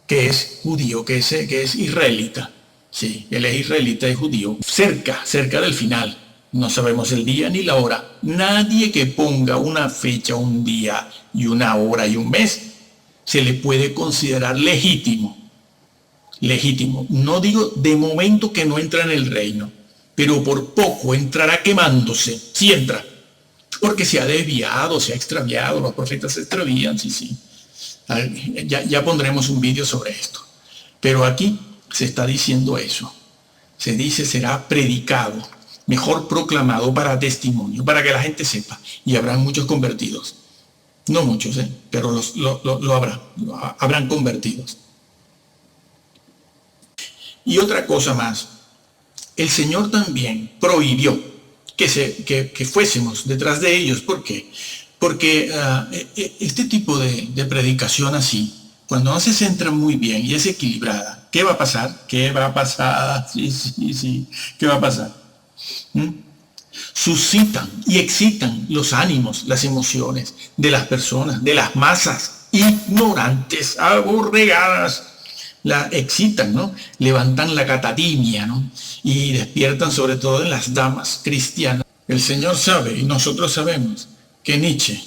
S1: que es judío, que es israelita. Sí, él es israelita y judío. Cerca del final. No sabemos el día ni la hora. Nadie que ponga una fecha, un día y una hora y un mes, se le puede considerar legítimo. No digo de momento que no entra en el reino, pero por poco entrará quemándose. Sí entra. Porque se ha desviado, se ha extraviado. Los profetas se extravían, sí. Ya pondremos un vídeo sobre esto. Pero aquí se está diciendo eso. Se dice: será predicado, mejor proclamado, para testimonio, para que la gente sepa. Y habrán muchos convertidos. No muchos, pero lo habrá. Habrán convertidos. Y otra cosa más. El Señor también prohibió que fuésemos detrás de ellos. ¿Por qué? Porque este tipo de predicación así, cuando no se centra muy bien y es equilibrada, ¿qué va a pasar? Sí. ¿Qué va a pasar? Suscitan y excitan los ánimos, las emociones de las personas, de las masas ignorantes, aborregadas. La excitan, ¿no? Levantan la catatimia, ¿no? Y despiertan sobre todo en las damas cristianas El Señor sabe y nosotros sabemos que Nietzsche,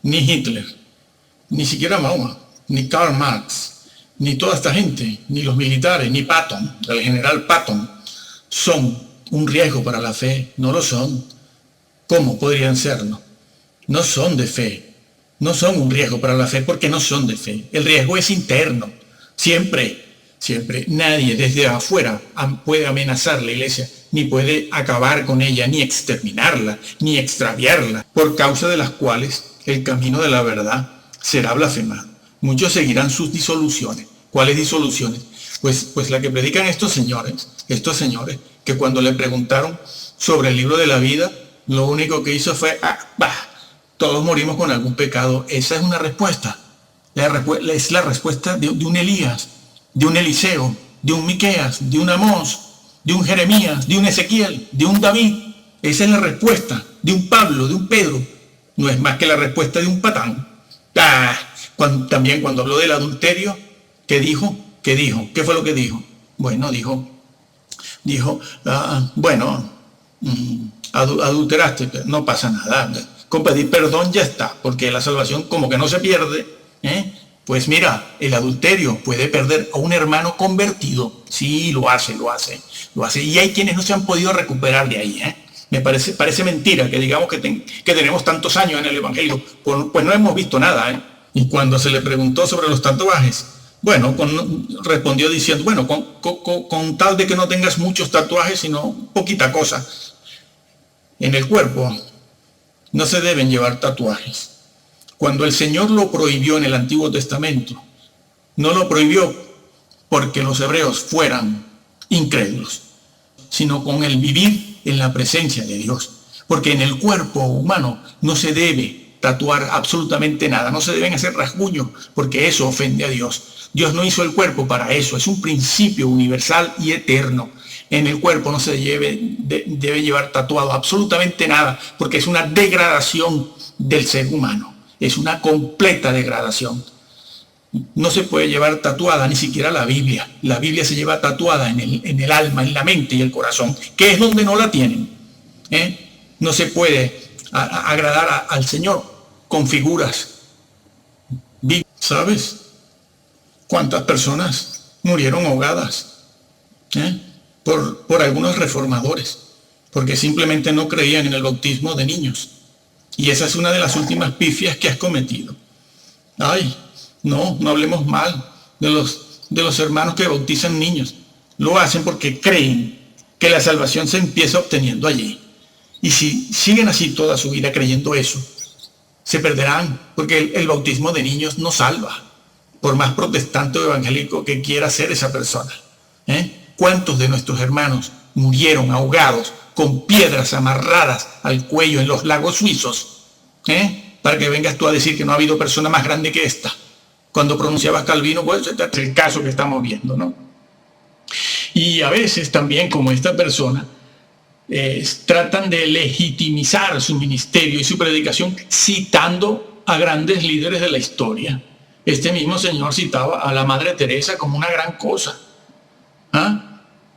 S1: ni Hitler, ni siquiera Mahoma, ni Karl Marx, ni toda esta gente, ni los militares, ni Patton, el general Patton, son un riesgo para la fe. No lo son. ¿Cómo podrían serlo? No son de fe. No son un riesgo para la fe porque no son de fe. El riesgo es interno. Siempre nadie desde afuera puede amenazar la iglesia, ni puede acabar con ella, ni exterminarla, ni extraviarla, por causa de las cuales el camino de la verdad será blasfemado. Muchos seguirán sus disoluciones. ¿Cuáles disoluciones? Pues la que predican estos señores, que cuando le preguntaron sobre el libro de la vida, lo único que hizo fue, todos morimos con algún pecado. Esa es una respuesta. Es la respuesta de un Elías, de un Eliseo, de un Miqueas, de un Amós, de un Jeremías, de un Ezequiel, de un David. Esa es la respuesta de un Pablo, de un Pedro. No es más que la respuesta de un patán. También cuando habló del adulterio, ¿qué dijo? ¿Qué fue lo que dijo? Bueno, dijo, adulteraste, no pasa nada. Con pedir perdón ya está, porque la salvación como que no se pierde. Pues mira, el adulterio puede perder a un hermano convertido. Sí, lo hace. Y hay quienes no se han podido recuperar de ahí. Me parece mentira que digamos que tenemos tantos años en el Evangelio, pues no hemos visto nada. Y cuando se le preguntó sobre los tatuajes, respondió diciendo, con tal de que no tengas muchos tatuajes, sino poquita cosa. En el cuerpo no se deben llevar tatuajes. Cuando el Señor lo prohibió en el Antiguo Testamento, no lo prohibió porque los hebreos fueran incrédulos, sino con el vivir en la presencia de Dios. Porque en el cuerpo humano no se debe tatuar absolutamente nada, no se deben hacer rasguños, porque eso ofende a Dios. Dios no hizo el cuerpo para eso, es un principio universal y eterno. En el cuerpo no se debe llevar tatuado absolutamente nada, porque es una degradación del ser humano, es una completa degradación. No se puede llevar tatuada ni siquiera la Biblia. La Biblia se lleva tatuada en el alma, en la mente y el corazón, que es donde no la tienen. No se puede agradar al Señor con figuras. ¿Sabes cuántas personas murieron ahogadas por algunos reformadores? Porque simplemente no creían en el bautismo de niños. Y esa es una de las últimas pifias que has cometido. No hablemos mal de los hermanos que bautizan niños. Lo hacen porque creen que la salvación se empieza obteniendo allí. Y si siguen así toda su vida creyendo eso, se perderán, porque el bautismo de niños no salva, por más protestante o evangélico que quiera ser esa persona. ¿Cuántos de nuestros hermanos murieron ahogados con piedras amarradas al cuello en los lagos suizos? Para que vengas tú a decir que no ha habido persona más grande que esta. Cuando pronunciabas Calvino, pues este es el caso que estamos viendo, ¿no? Y a veces también, como esta persona, tratan de legitimizar su ministerio y su predicación citando a grandes líderes de la historia. Este mismo señor citaba a la Madre Teresa como una gran cosa.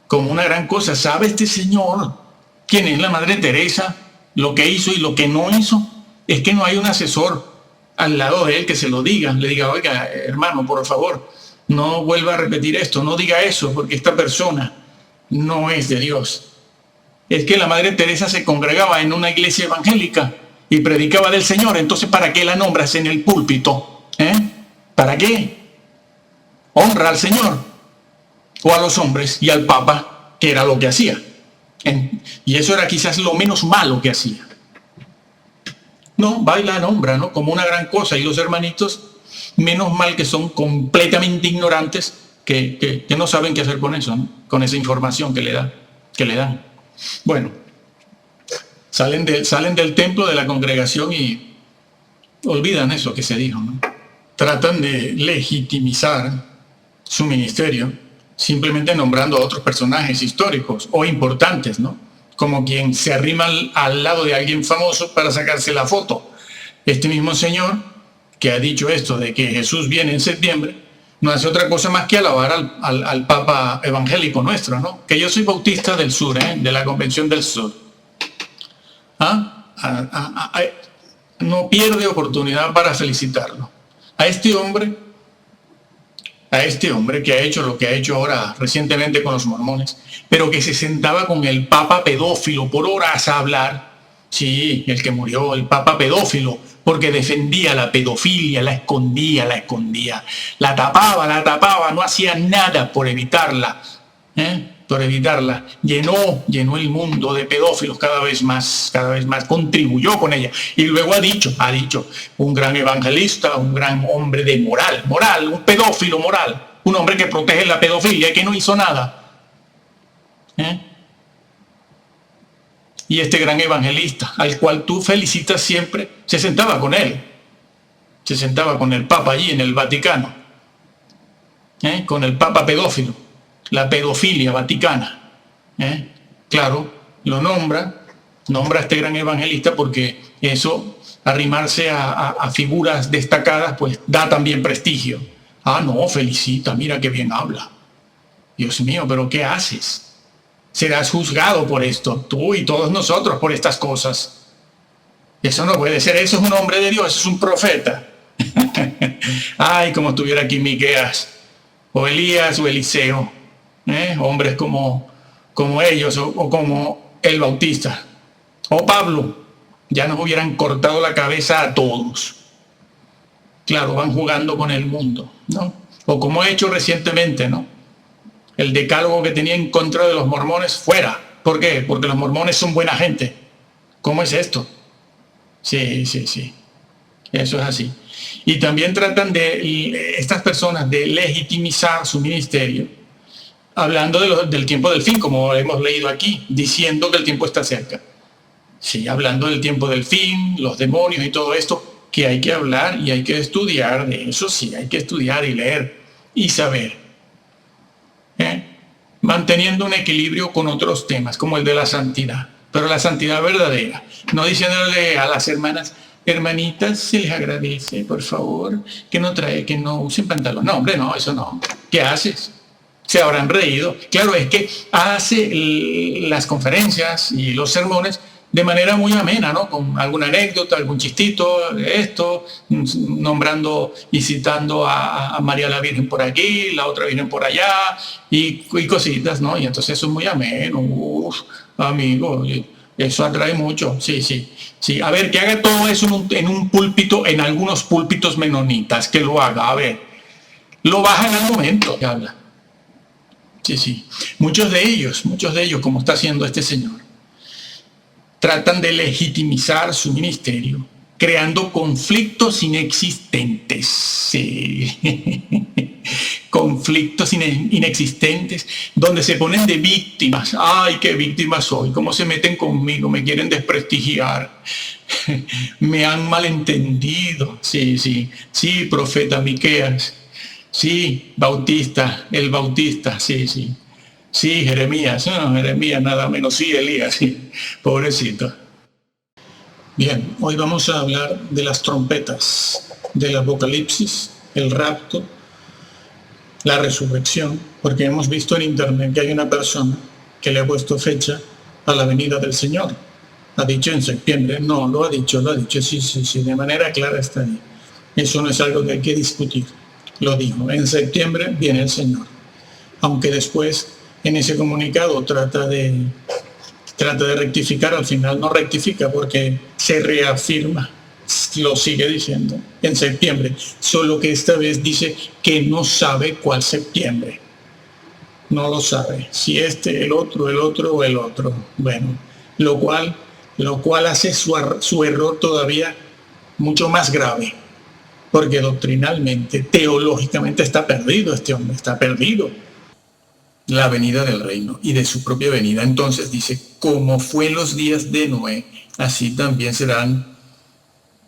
S1: Como una gran cosa. ¿Sabe este señor quién es la Madre Teresa? Lo que hizo y lo que no hizo. Es que no hay un asesor al lado de él que se lo diga. Le diga, oiga, hermano, por favor, no vuelva a repetir esto, no diga eso, porque esta persona no es de Dios. Es que la Madre Teresa se congregaba en una iglesia evangélica y predicaba del Señor. Entonces, ¿para qué la nombras en el púlpito? ¿Para qué? Honra al Señor o a los hombres y al Papa, que era lo que hacía. Y eso era quizás lo menos malo que hacía. No, va y la nombra, ¿no? Como una gran cosa. Y los hermanitos, menos mal que son completamente ignorantes, que no saben qué hacer con eso, ¿no? Con esa información que le dan. Bueno, salen del templo de la congregación y olvidan eso que se dijo, ¿no? Tratan de legitimizar su ministerio simplemente nombrando a otros personajes históricos o importantes, ¿no? Como quien se arrima al lado de alguien famoso para sacarse la foto. Este mismo señor que ha dicho esto de que Jesús viene en septiembre, no hace otra cosa más que alabar al Papa evangélico nuestro, ¿no? Que yo soy bautista del sur, de la Convención del Sur. no pierde oportunidad para felicitarlo. A este hombre que ha hecho lo que ha hecho ahora recientemente con los mormones, pero que se sentaba con el papa pedófilo por horas a hablar. Sí, el que murió, el papa pedófilo, porque defendía la pedofilia, la escondía, la tapaba, no hacía nada por evitarla. Por evitarla, llenó el mundo de pedófilos cada vez más, contribuyó con ella. Y luego ha dicho, un gran evangelista, un gran hombre de moral, un pedófilo moral, un hombre que protege la pedofilia y que no hizo nada. Y este gran evangelista, al cual tú felicitas siempre, se sentaba con él, se sentaba con el Papa allí en el Vaticano, con el Papa pedófilo, la pedofilia vaticana. Claro, lo nombra a este gran evangelista porque eso, arrimarse a figuras destacadas, pues da también prestigio. Ah, no, felicita, mira qué bien habla. Dios mío, pero ¿qué haces? Serás juzgado por esto, tú y todos nosotros por estas cosas. Eso no puede ser, eso es un hombre de Dios, eso es un profeta. Ay, como estuviera aquí Miqueas, o Elías o Eliseo, hombres como ellos, o como el Bautista, o Pablo, ya nos hubieran cortado la cabeza a todos. Claro, van jugando con el mundo, ¿no? O como he hecho recientemente, ¿no? El decálogo que tenía en contra de los mormones fuera. ¿Por qué? Porque los mormones son buena gente. ¿Cómo es esto? Sí. Eso es así. Y también tratan estas personas de legitimizar su ministerio, hablando del tiempo del fin, como hemos leído aquí, diciendo que el tiempo está cerca. Sí, hablando del tiempo del fin, los demonios y todo esto, que hay que hablar y hay que estudiar de eso, sí, hay que estudiar y leer y saber. Manteniendo un equilibrio con otros temas, como el de la santidad, pero la santidad verdadera, no diciéndole a las hermanitas, se les agradece, por favor, que no usen pantalón. No, hombre, no, eso no. ¿Qué haces? Se habrán reído. Claro, es que hace las conferencias y los sermones de manera muy amena, ¿no? Con alguna anécdota, algún chistito, esto, nombrando y citando a María la Virgen por aquí, la otra Virgen por allá, y cositas, ¿no? Y entonces eso es muy ameno. Amigo, eso atrae mucho, sí. A ver, que haga todo eso en un púlpito, en algunos púlpitos menonitas, que lo haga, a ver. Lo bajan al momento que habla. Sí. Muchos de ellos, como está haciendo este señor, tratan de legitimizar su ministerio, creando conflictos inexistentes. Sí. Conflictos inexistentes, donde se ponen de víctimas. Ay, qué víctima soy, cómo se meten conmigo, me quieren desprestigiar, me han malentendido. Sí, profeta Miqueas. Sí, el Bautista, sí. Sí, Jeremías, Jeremías nada menos, sí, Elías, sí, pobrecito. Bien, hoy vamos a hablar de las trompetas, del Apocalipsis, el rapto, la resurrección, porque hemos visto en internet que hay una persona que le ha puesto fecha a la venida del Señor. Ha dicho en septiembre, no, lo ha dicho, sí, de manera clara está ahí. Eso no es algo que hay que discutir. Lo dijo, en septiembre viene el Señor. Aunque después en ese comunicado trata de rectificar, al final no rectifica porque se reafirma, lo sigue diciendo, en septiembre, solo que esta vez dice que no sabe cuál septiembre. No lo sabe, si el otro o el otro. Bueno, lo cual hace su error todavía mucho más grave, porque doctrinalmente, teológicamente está perdido este hombre, está perdido. La venida del reino y de su propia venida. Entonces dice, como fue en los días de Noé, así también serán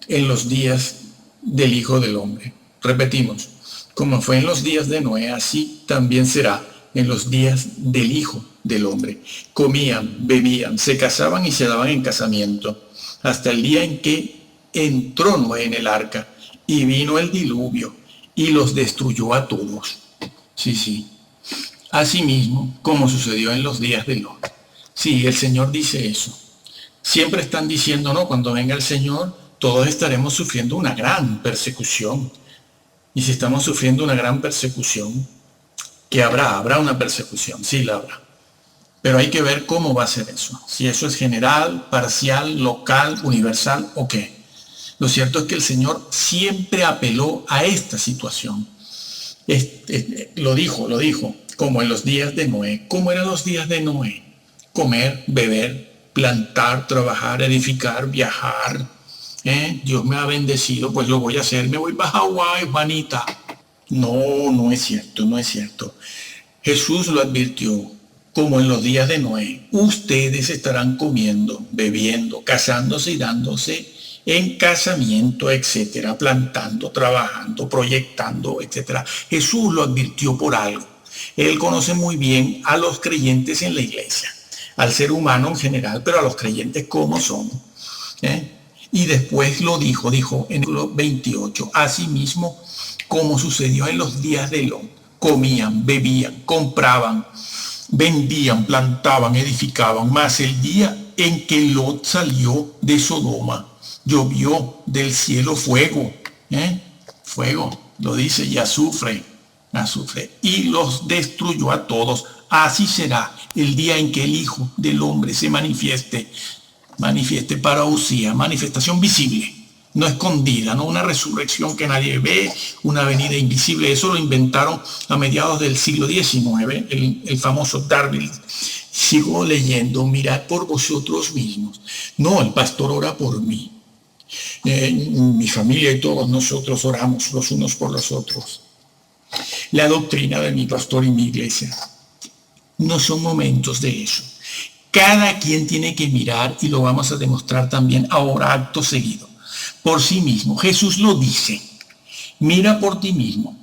S1: en los días del Hijo del Hombre. Repetimos, como fue en los días de Noé, así también será en los días del Hijo del Hombre. Comían, bebían, se casaban y se daban en casamiento, hasta el día en que entró Noé en el arca y vino el diluvio y los destruyó a todos. Sí. Asimismo, como sucedió en los días de Lot. Sí, el Señor dice eso. Siempre están diciendo, no, cuando venga el Señor, todos estaremos sufriendo una gran persecución. Y si estamos sufriendo una gran persecución, ¿qué habrá? Habrá una persecución, sí la habrá. Pero hay que ver cómo va a ser eso. Si eso es general, parcial, local, universal o qué. Lo cierto es que el Señor siempre apeló a esta situación. Lo dijo, como en los días de Noé. ¿Cómo eran los días de Noé? Comer, beber, plantar, trabajar, edificar, viajar. Dios me ha bendecido, pues lo voy a hacer. Me voy para Hawái, Juanita. No, no es cierto, no es cierto. Jesús lo advirtió, como en los días de Noé. Ustedes estarán comiendo, bebiendo, casándose y dándose en casamiento, etcétera, plantando, trabajando, proyectando, etcétera. Jesús lo advirtió por algo. Él conoce muy bien a los creyentes en la iglesia, al ser humano en general, pero a los creyentes cómo son. Y después lo dijo en el 28, asimismo, como sucedió en los días de Lot, comían, bebían, compraban, vendían, plantaban, edificaban, mas el día en que Lot salió de Sodoma, llovió del cielo fuego, fuego, lo dice, y azufre, y los destruyó a todos. Así será el día en que el Hijo del Hombre se manifieste para Usía, manifestación visible, no escondida, no una resurrección que nadie ve, una venida invisible. Eso lo inventaron a mediados del siglo XIX, el famoso Darwin. Sigo leyendo, mirad por vosotros mismos. No, el pastor ora por mí. Mi familia y todos nosotros oramos los unos por los otros. La doctrina de mi pastor y mi iglesia no son momentos de eso. Cada quien tiene que mirar, y lo vamos a demostrar también ahora, acto seguido, por sí mismo. Jesús lo dice, mira por ti mismo.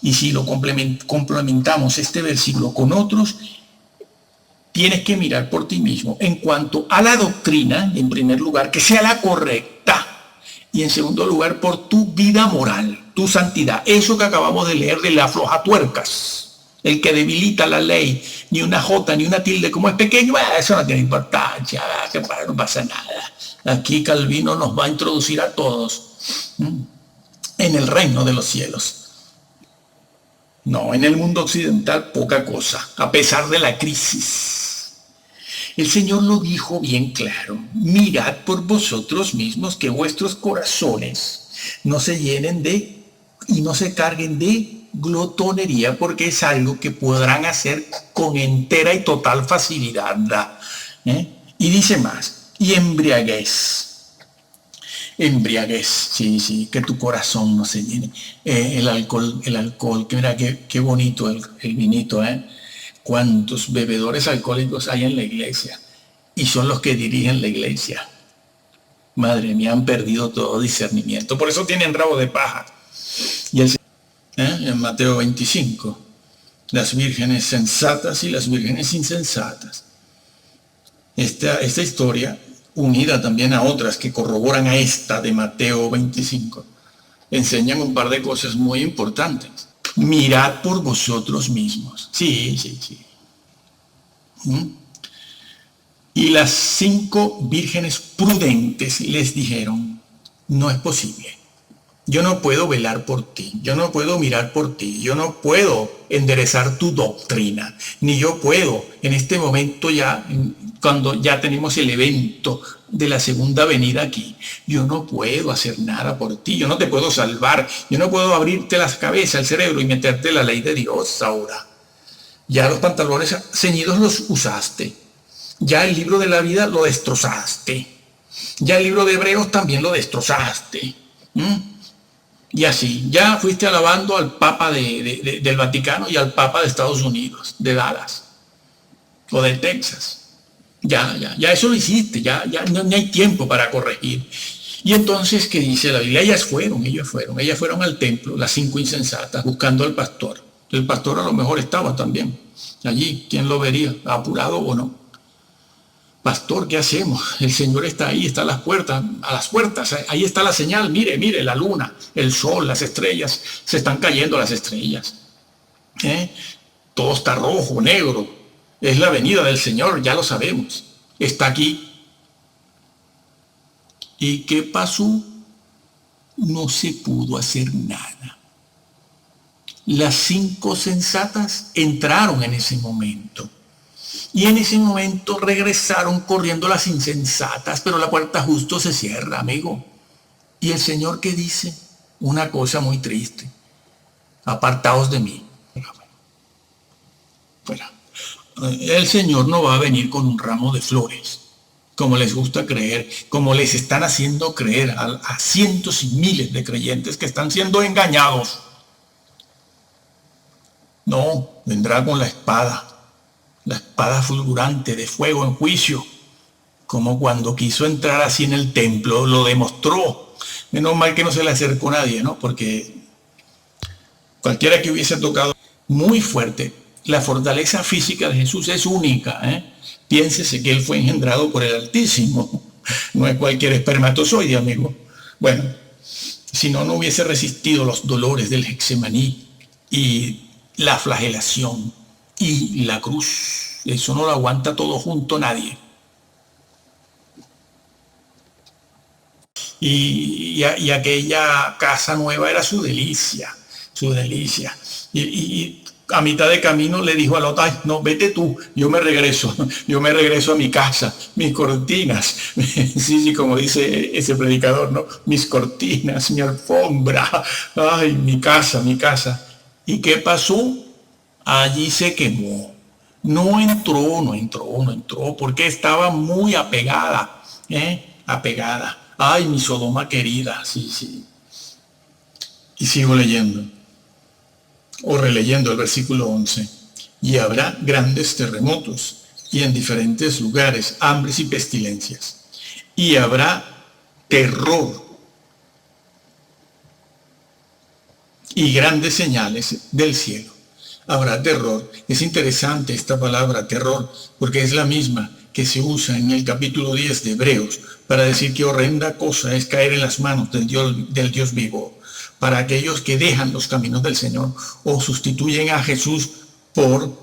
S1: Y si lo complementamos este versículo con otros, tienes que mirar por ti mismo en cuanto a la doctrina, en primer lugar, que sea la correcta, y en segundo lugar, por tu vida moral, tu santidad. Eso que acabamos de leer de la aflojatuercas, el que debilita la ley, ni una jota, ni una tilde, como es pequeño, eso no tiene importancia, no pasa nada. Aquí Calvino nos va a introducir a todos en el reino de los cielos. No, en el mundo occidental poca cosa, a pesar de la crisis. El Señor lo dijo bien claro, mirad por vosotros mismos que vuestros corazones no se llenen y no se carguen de glotonería, porque es algo que podrán hacer con entera y total facilidad. Y dice más, y embriaguez, sí, que tu corazón no se llene. El alcohol, que mira qué bonito el vinito, cuántos bebedores alcohólicos hay en la iglesia, y son los que dirigen la iglesia. Madre mía, han perdido todo discernimiento, por eso tienen rabo de paja. Y en Mateo 25, las vírgenes sensatas y las vírgenes insensatas. Esta historia, unida también a otras que corroboran a esta de Mateo 25, enseñan un par de cosas muy importantes. Mirad por vosotros mismos. Sí. Y las 5 vírgenes prudentes les dijeron, no es posible. Yo no puedo velar por ti, yo no puedo mirar por ti, yo no puedo enderezar tu doctrina, ni yo puedo en este momento ya, cuando ya tenemos el evento de la segunda venida aquí, yo no puedo hacer nada por ti, yo no te puedo salvar, yo no puedo abrirte la cabeza, el cerebro y meterte la ley de Dios ahora. Ya los pantalones ceñidos los usaste, ya el libro de la vida lo destrozaste, ya el libro de Hebreos también lo destrozaste. Y así, ya fuiste alabando al Papa del Vaticano y al Papa de Estados Unidos, de Dallas, o de Texas. Ya eso lo hiciste, ya no hay tiempo para corregir. Y entonces, ¿qué dice la Biblia? Ellas fueron al templo, las 5 insensatas, buscando al pastor. El pastor a lo mejor estaba también allí, ¿quién lo vería? ¿Apurado o no? Pastor, ¿qué hacemos? El Señor está ahí, está a las puertas, ahí está la señal, mire, la luna, el sol, las estrellas, se están cayendo las estrellas. Todo está rojo, negro, es la venida del Señor, ya lo sabemos, está aquí. ¿Y qué pasó? No se pudo hacer nada. Las 5 sensatas entraron en ese momento. Y en ese momento regresaron corriendo las insensatas, pero la puerta justo se cierra, amigo. ¿Y el Señor qué dice? Una cosa muy triste. Apartaos de mí. Fuera. El Señor no va a venir con un ramo de flores, como les gusta creer, como les están haciendo creer a cientos y miles de creyentes que están siendo engañados. No, vendrá con la espada fulgurante de fuego en juicio, como cuando quiso entrar así en el templo, lo demostró. Menos mal que no se le acercó nadie, ¿no? Porque cualquiera que hubiese tocado muy fuerte. La fortaleza física de Jesús es única, ¿eh? Piénsese que él fue engendrado por el Altísimo. No es cualquier espermatozoide, amigo. Bueno, si no, no hubiese resistido los dolores del Getsemaní y la flagelación y la cruz. Eso no lo aguanta todo junto nadie. Y aquella casa nueva era su delicia, su delicia. Y a mitad de camino le dijo al otro, ay, no, vete tú, yo me regreso a mi casa, mis cortinas, sí, como dice ese predicador, ¿no? Mis cortinas, mi alfombra, ay, mi casa. ¿Y qué pasó? Allí se quemó. No entró, porque estaba muy apegada, apegada. Ay, mi Sodoma querida, sí. Y sigo leyendo, o releyendo el versículo 11. Y habrá grandes terremotos, y en diferentes lugares, hambres y pestilencias. Y habrá terror y grandes señales del cielo. Habrá terror. Es interesante esta palabra terror, porque es la misma que se usa en el capítulo 10 de Hebreos para decir que horrenda cosa es caer en las manos del Dios vivo, para aquellos que dejan los caminos del Señor o sustituyen a Jesús por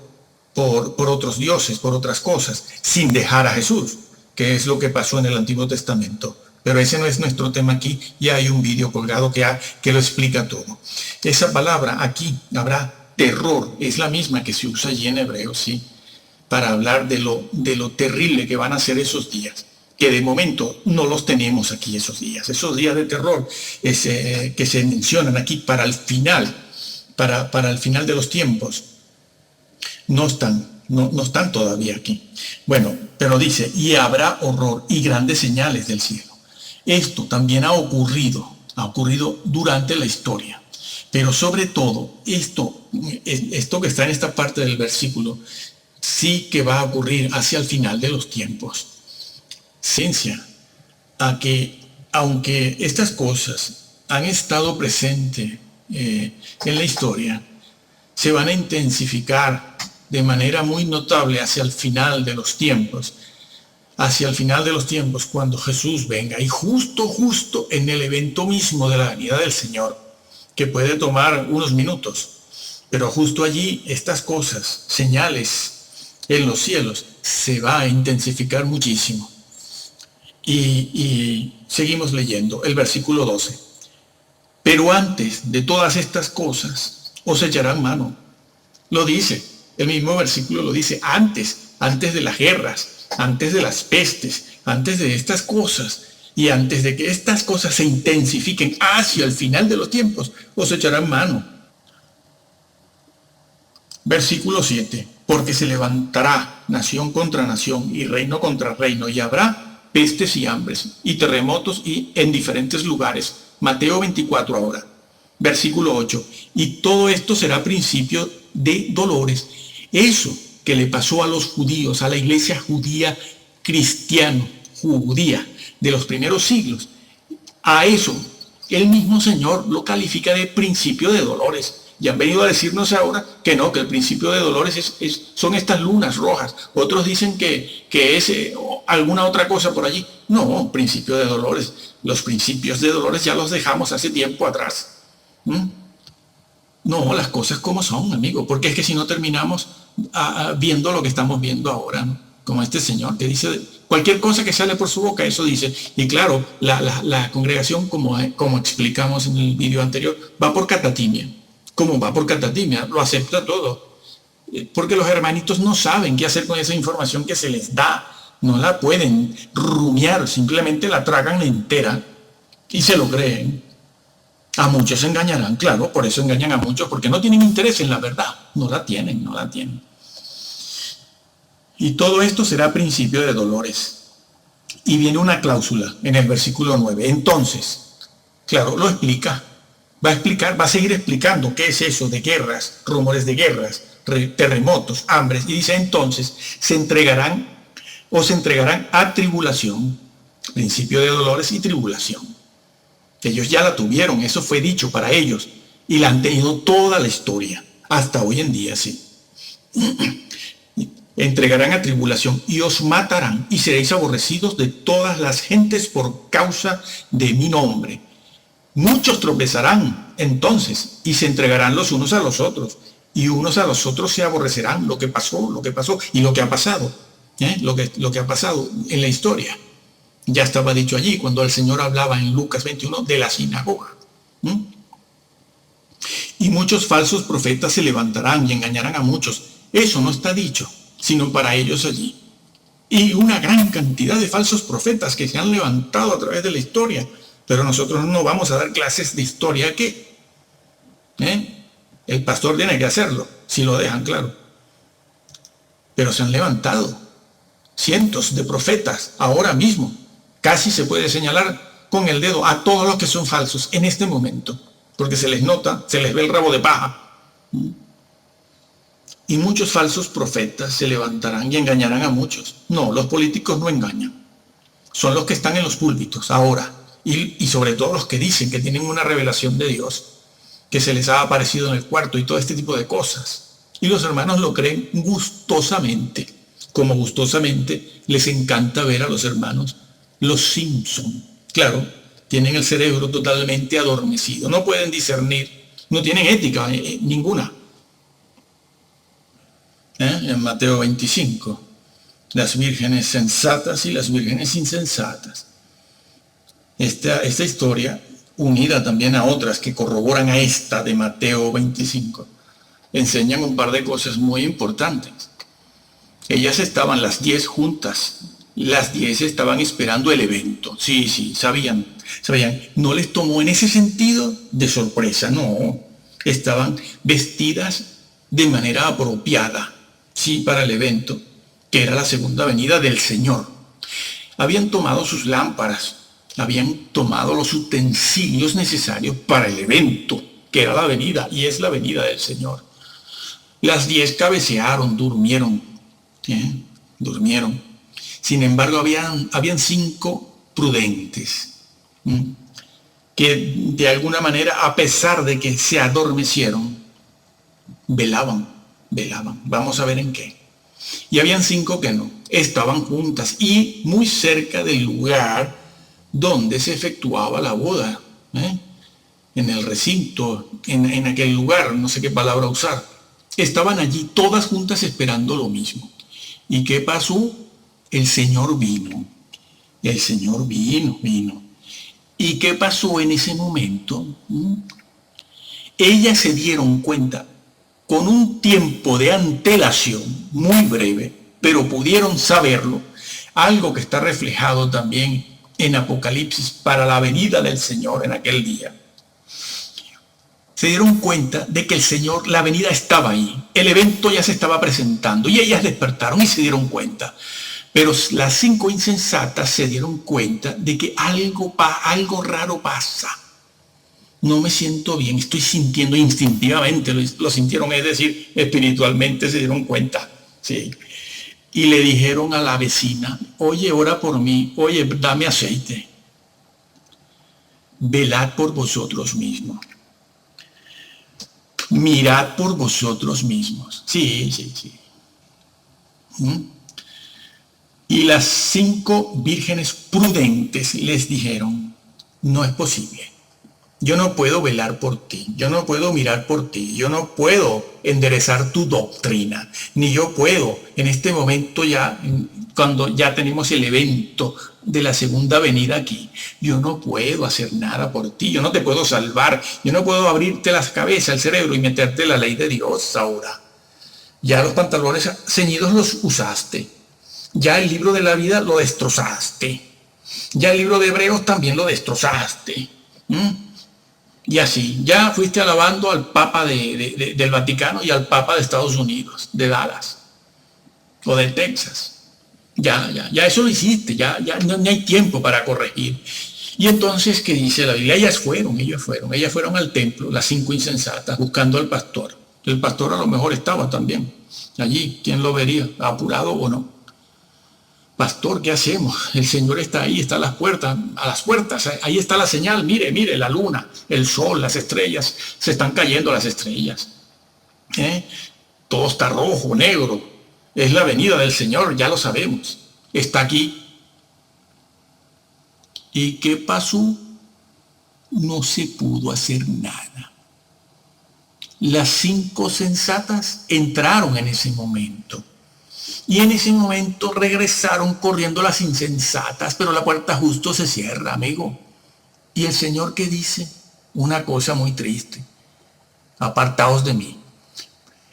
S1: otros dioses, por otras cosas, sin dejar a Jesús, que es lo que pasó en el Antiguo Testamento. Pero ese no es nuestro tema aquí, ya hay un vídeo colgado que lo explica todo. Esa palabra aquí, habrá terror, es la misma que se usa allí en Hebreos, ¿sí? Para hablar de lo terrible que van a ser esos días, que de momento no los tenemos aquí esos días de terror que se mencionan aquí para el final, para el final de los tiempos, no están todavía aquí. Bueno, pero dice, y habrá horror y grandes señales del cielo. Esto también ha ocurrido durante la historia. Pero sobre todo, esto que está en esta parte del versículo, sí que va a ocurrir hacia el final de los tiempos. Ciencia, a que aunque estas cosas han estado presentes en la historia, se van a intensificar de manera muy notable hacia el final de los tiempos. Hacia el final de los tiempos, cuando Jesús venga, y justo en el evento mismo de la venida del Señor, que puede tomar unos minutos, pero justo allí estas cosas, señales en los cielos, se va a intensificar muchísimo. Y seguimos leyendo el versículo 12. Pero antes de todas estas cosas os echarán mano. Lo dice, el mismo versículo lo dice, antes de las guerras, antes de las pestes, antes de estas cosas, y antes de que estas cosas se intensifiquen hacia el final de los tiempos, os echarán mano. Versículo 7. Porque se levantará nación contra nación y reino contra reino, y habrá pestes y hambres y terremotos y en diferentes lugares. Mateo 24 ahora. Versículo 8. Y todo esto será principio de dolores. Eso que le pasó a los judíos, a la iglesia judía judía de los primeros siglos, a eso el mismo Señor lo califica de principio de dolores. Y han venido a decirnos ahora que no, que el principio de dolores son estas lunas rojas. Otros dicen que es alguna otra cosa por allí. No, principio de dolores. Los principios de dolores ya los dejamos hace tiempo atrás. No, las cosas como son, amigo, porque es que si no terminamos viendo lo que estamos viendo ahora, ¿no? Como este señor que dice Cualquier cosa que sale por su boca, eso dice. Y claro, la congregación, como explicamos en el vídeo anterior, va por catatimia. ¿Cómo va por catatimia? Lo acepta todo. Porque los hermanitos no saben qué hacer con esa información que se les da. No la pueden rumiar, simplemente la tragan entera y se lo creen. A muchos se engañarán, claro, por eso engañan a muchos, porque no tienen interés en la verdad. No la tienen, no la tienen. Y todo esto será principio de dolores. Y viene una cláusula en el versículo 9. Entonces, claro, lo explica. Va a explicar, va a seguir explicando qué es eso de guerras, rumores de guerras, terremotos, hambres. Y dice, entonces, se entregarán a tribulación. Principio de dolores y tribulación. Ellos ya la tuvieron, eso fue dicho para ellos. Y la han tenido toda la historia. Hasta hoy en día, sí. Entregarán a tribulación y os matarán y seréis aborrecidos de todas las gentes por causa de mi nombre. Muchos tropezarán entonces y se entregarán los unos a los otros y unos a los otros se aborrecerán. Lo que pasó y lo que ha pasado, lo que ha pasado en la historia. Ya estaba dicho allí cuando el Señor hablaba en Lucas 21 de la sinagoga. Y muchos falsos profetas se levantarán y engañarán a muchos. Eso no está dicho, sino para ellos allí. Y una gran cantidad de falsos profetas que se han levantado a través de la historia. Pero nosotros no vamos a dar clases de historia aquí. El pastor tiene que hacerlo, si lo dejan claro. Pero se han levantado cientos de profetas ahora mismo. Casi se puede señalar con el dedo a todos los que son falsos en este momento. Porque se les nota, se les ve el rabo de paja. Y muchos falsos profetas se levantarán y engañarán a muchos. No, los políticos no engañan. Son los que están en los púlpitos ahora. Y sobre todo los que dicen que tienen una revelación de Dios, que se les ha aparecido en el cuarto y todo este tipo de cosas. Y los hermanos lo creen gustosamente. Como gustosamente les encanta ver a los hermanos los Simpson. Claro, tienen el cerebro totalmente adormecido. No pueden discernir. No tienen ética ninguna. En Mateo 25, las vírgenes sensatas y las vírgenes insensatas. Esta historia, unida también a otras que corroboran a esta de Mateo 25, enseñan un par de cosas muy importantes. Ellas estaban las 10 juntas, las 10 estaban esperando el evento. Sí, sabían. No les tomó en ese sentido de sorpresa, no. Estaban vestidas de manera apropiada. Sí, para el evento, que era la segunda venida del Señor. Habían tomado sus lámparas, habían tomado los utensilios necesarios para el evento, que era la venida, y es la venida del Señor. Las 10 cabecearon, durmieron. Durmieron. Sin embargo, habían 5 prudentes, que de alguna manera, a pesar de que se adormecieron, velaban. Vamos a ver en qué. Y habían 5 que no. Estaban juntas y muy cerca del lugar donde se efectuaba la boda. En el recinto, en aquel lugar, no sé qué palabra usar. Estaban allí todas juntas esperando lo mismo. ¿Y qué pasó? El Señor vino. El Señor vino. ¿Y qué pasó en ese momento? Ellas se dieron cuenta con un tiempo de antelación muy breve, pero pudieron saberlo, algo que está reflejado también en Apocalipsis para la venida del Señor en aquel día. Se dieron cuenta de que el Señor, la venida estaba ahí, el evento ya se estaba presentando y ellas despertaron y se dieron cuenta. Pero las 5 insensatas se dieron cuenta de que algo raro pasa. No me siento bien, estoy sintiendo instintivamente, lo sintieron, es decir, espiritualmente se dieron cuenta. Sí. Y le dijeron a la vecina, oye, ora por mí, oye, dame aceite. Velad por vosotros mismos. Mirad por vosotros mismos. Sí. Y las 5 vírgenes prudentes les dijeron, no es posible. Yo no puedo velar por ti, yo no puedo mirar por ti, yo no puedo enderezar tu doctrina, ni yo puedo en este momento ya, cuando ya tenemos el evento de la segunda venida aquí, yo no puedo hacer nada por ti, yo no te puedo salvar, yo no puedo abrirte las cabezas, el cerebro y meterte la ley de Dios ahora. Ya los pantalones ceñidos los usaste, ya el libro de la vida lo destrozaste, ya el libro de Hebreos también lo destrozaste. Y así, ya fuiste alabando al Papa del Vaticano y al Papa de Estados Unidos, de Dallas, o de Texas. Ya eso lo hiciste, ya no hay tiempo para corregir. Y entonces, ¿qué dice la Biblia? Ellas fueron al templo, las 5 insensatas, buscando al pastor. El pastor a lo mejor estaba también allí, ¿quién lo vería? ¿Apurado o no? Pastor, ¿qué hacemos? El Señor está ahí, está a las puertas, ahí está la señal, mire, la luna, el sol, las estrellas, se están cayendo las estrellas. Todo está rojo, negro, es la venida del Señor, ya lo sabemos, está aquí. ¿Y qué pasó? No se pudo hacer nada. Las 5 sensatas entraron en ese momento. Y en ese momento regresaron corriendo las insensatas, pero la puerta justo se cierra, amigo. Y el Señor, ¿qué dice? Una cosa muy triste. Apartaos de mí.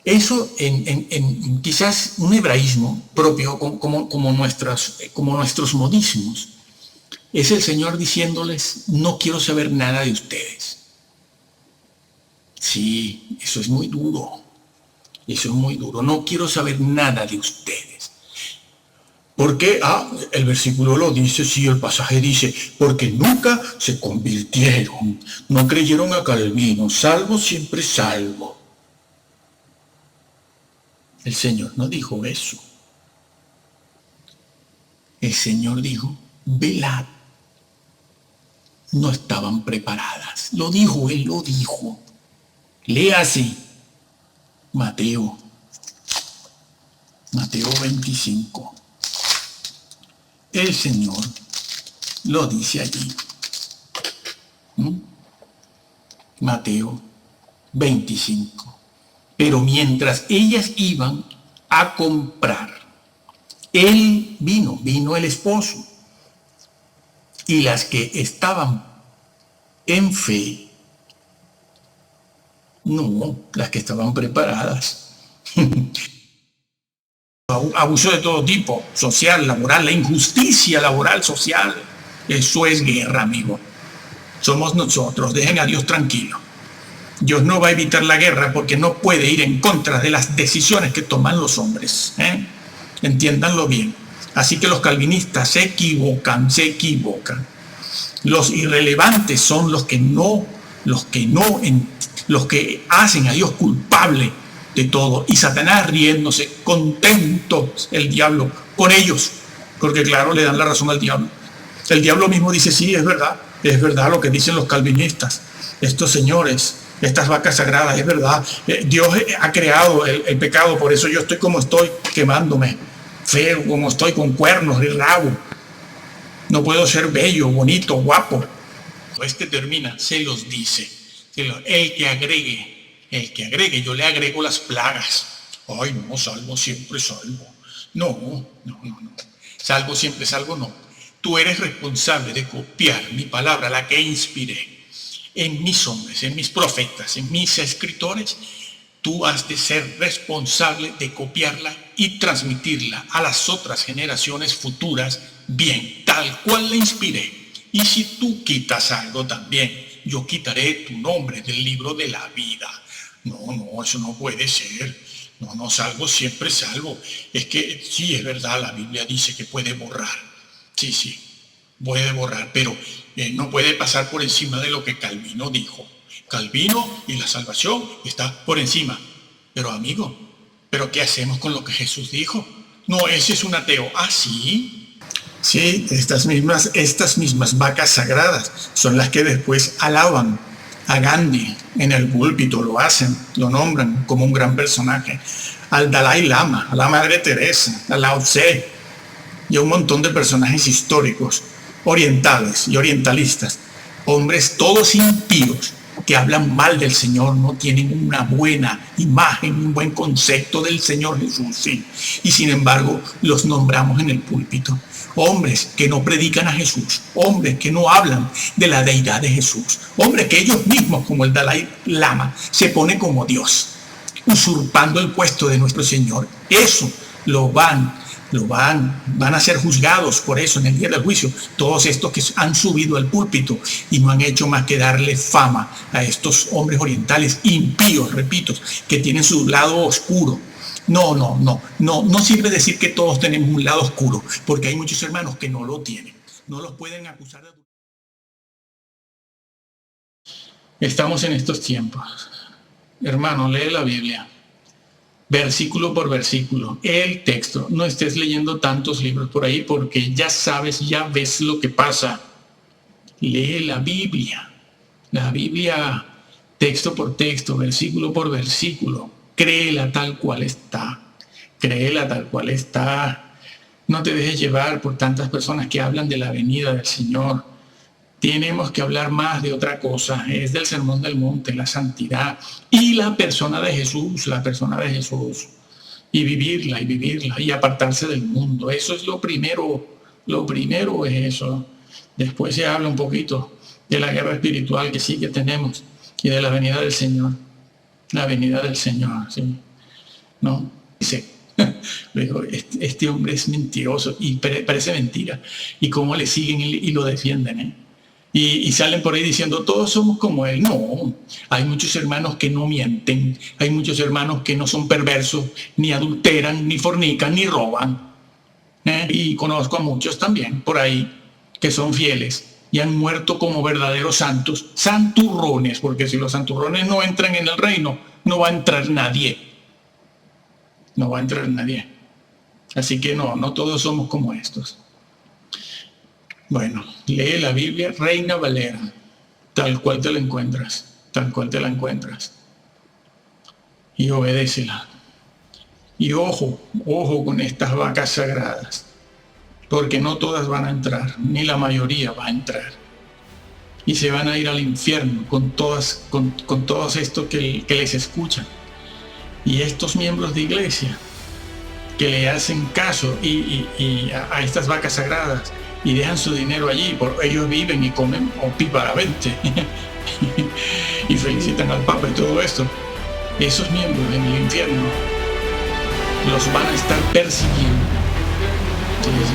S1: Eso en quizás un hebraísmo propio, como nuestros modismos, es el Señor diciéndoles, no quiero saber nada de ustedes. Sí, eso es muy duro. Eso es muy duro. No quiero saber nada de ustedes. ¿Por qué? El versículo lo dice, sí, el pasaje dice, porque nunca se convirtieron, no creyeron a Calvino, salvo siempre salvo. El Señor no dijo eso. El Señor dijo, velad. No estaban preparadas. Lo dijo, Él lo dijo. Léase. Mateo 25. El Señor lo dice allí. Mateo 25. Pero mientras ellas iban a comprar, él vino el esposo. Y las que estaban en fe, no, las que estaban preparadas. Abuso de todo tipo, social, laboral, la injusticia laboral, social. Eso es guerra, amigo. Somos nosotros, dejen a Dios tranquilo. Dios no va a evitar la guerra porque no puede ir en contra de las decisiones que toman los hombres. Entiéndanlo bien. Así que los calvinistas se equivocan. Los irrelevantes son los que hacen a Dios culpable de todo. Y Satanás riéndose, contento el diablo con ellos, porque claro, le dan la razón al diablo. El diablo mismo dice, sí, es verdad lo que dicen los calvinistas. Estos señores, estas vacas sagradas, es verdad. Dios ha creado el pecado, por eso yo estoy como estoy, quemándome, feo como estoy, con cuernos y rabo. No puedo ser bello, bonito, guapo. Pues que termina, se los dice. El que agregue, yo le agrego las plagas. Ay, no, salvo siempre salvo. No. Salvo siempre salvo, no. Tú eres responsable de copiar mi palabra, la que inspiré, en mis hombres, en mis profetas, en mis escritores. Tú has de ser responsable de copiarla y transmitirla a las otras generaciones futuras bien, tal cual la inspiré. Y si tú quitas algo también, yo quitaré tu nombre del libro de la vida. No, eso no puede ser. No, salvo siempre salvo. Es que sí, es verdad, la Biblia dice que puede borrar. Sí, puede borrar, pero no puede pasar por encima de lo que Calvino dijo. Calvino y la salvación está por encima. Pero amigo, ¿pero qué hacemos con lo que Jesús dijo? No, ese es un ateo. ¿Ah, sí? Sí, estas mismas vacas sagradas son las que después alaban a Gandhi en el púlpito, lo hacen, lo nombran como un gran personaje, al Dalai Lama, a la Madre Teresa, a Lao Tse y a un montón de personajes históricos, orientales y orientalistas, Hombres todos impíos que hablan mal del Señor, no tienen una buena imagen, un buen concepto del Señor Jesús, sí. Y sin embargo los nombramos en el púlpito. Hombres que no predican a Jesús, hombres que no hablan de la deidad de Jesús, hombres que ellos mismos, como el Dalai Lama, se pone como Dios, usurpando el puesto de nuestro Señor. Eso van a ser juzgados por eso en el día del juicio. Todos estos que han subido al púlpito y no han hecho más que darle fama a estos hombres orientales impíos, repito, que tienen su lado oscuro. No sirve decir que todos tenemos un lado oscuro, porque hay muchos hermanos que no lo tienen. No los pueden acusar de... Estamos en estos tiempos. Hermano, lee la Biblia, versículo por versículo, el texto. No estés leyendo tantos libros por ahí porque ya sabes, ya ves lo que pasa. Lee la Biblia texto por texto, versículo por versículo. Créela tal cual está. No te dejes llevar por tantas personas que hablan de la venida del Señor. Tenemos que hablar más de otra cosa, es del Sermón del Monte, la santidad y la persona de Jesús, y vivirla y apartarse del mundo. Eso es lo primero es eso. Después se habla un poquito de la guerra espiritual que sí que tenemos y de la venida del Señor. ¿Sí? ¿No? Dice, luego, este hombre es mentiroso y parece mentira. Y cómo le siguen y lo defienden, ¿eh? Y salen por ahí diciendo, todos somos como él. No, hay muchos hermanos que no mienten, hay muchos hermanos que no son perversos, ni adulteran, ni fornican, ni roban. Y conozco a muchos también por ahí que son fieles y han muerto como verdaderos santos, santurrones, porque si los santurrones no entran en el reino, no va a entrar nadie. Así que no todos somos como estos. Bueno, lee la Biblia, Reina Valera, tal cual te la encuentras. Y obedécela. Y ojo con estas vacas sagradas, porque no todas van a entrar, ni la mayoría va a entrar. Y se van a ir al infierno con todos estos que les escuchan. Y estos miembros de iglesia que le hacen caso a estas vacas sagradas, y dejan su dinero allí, ellos viven y comen opíparamente y felicitan al Papa y todo esto. Esos miembros en el infierno los van a estar persiguiendo. Entonces,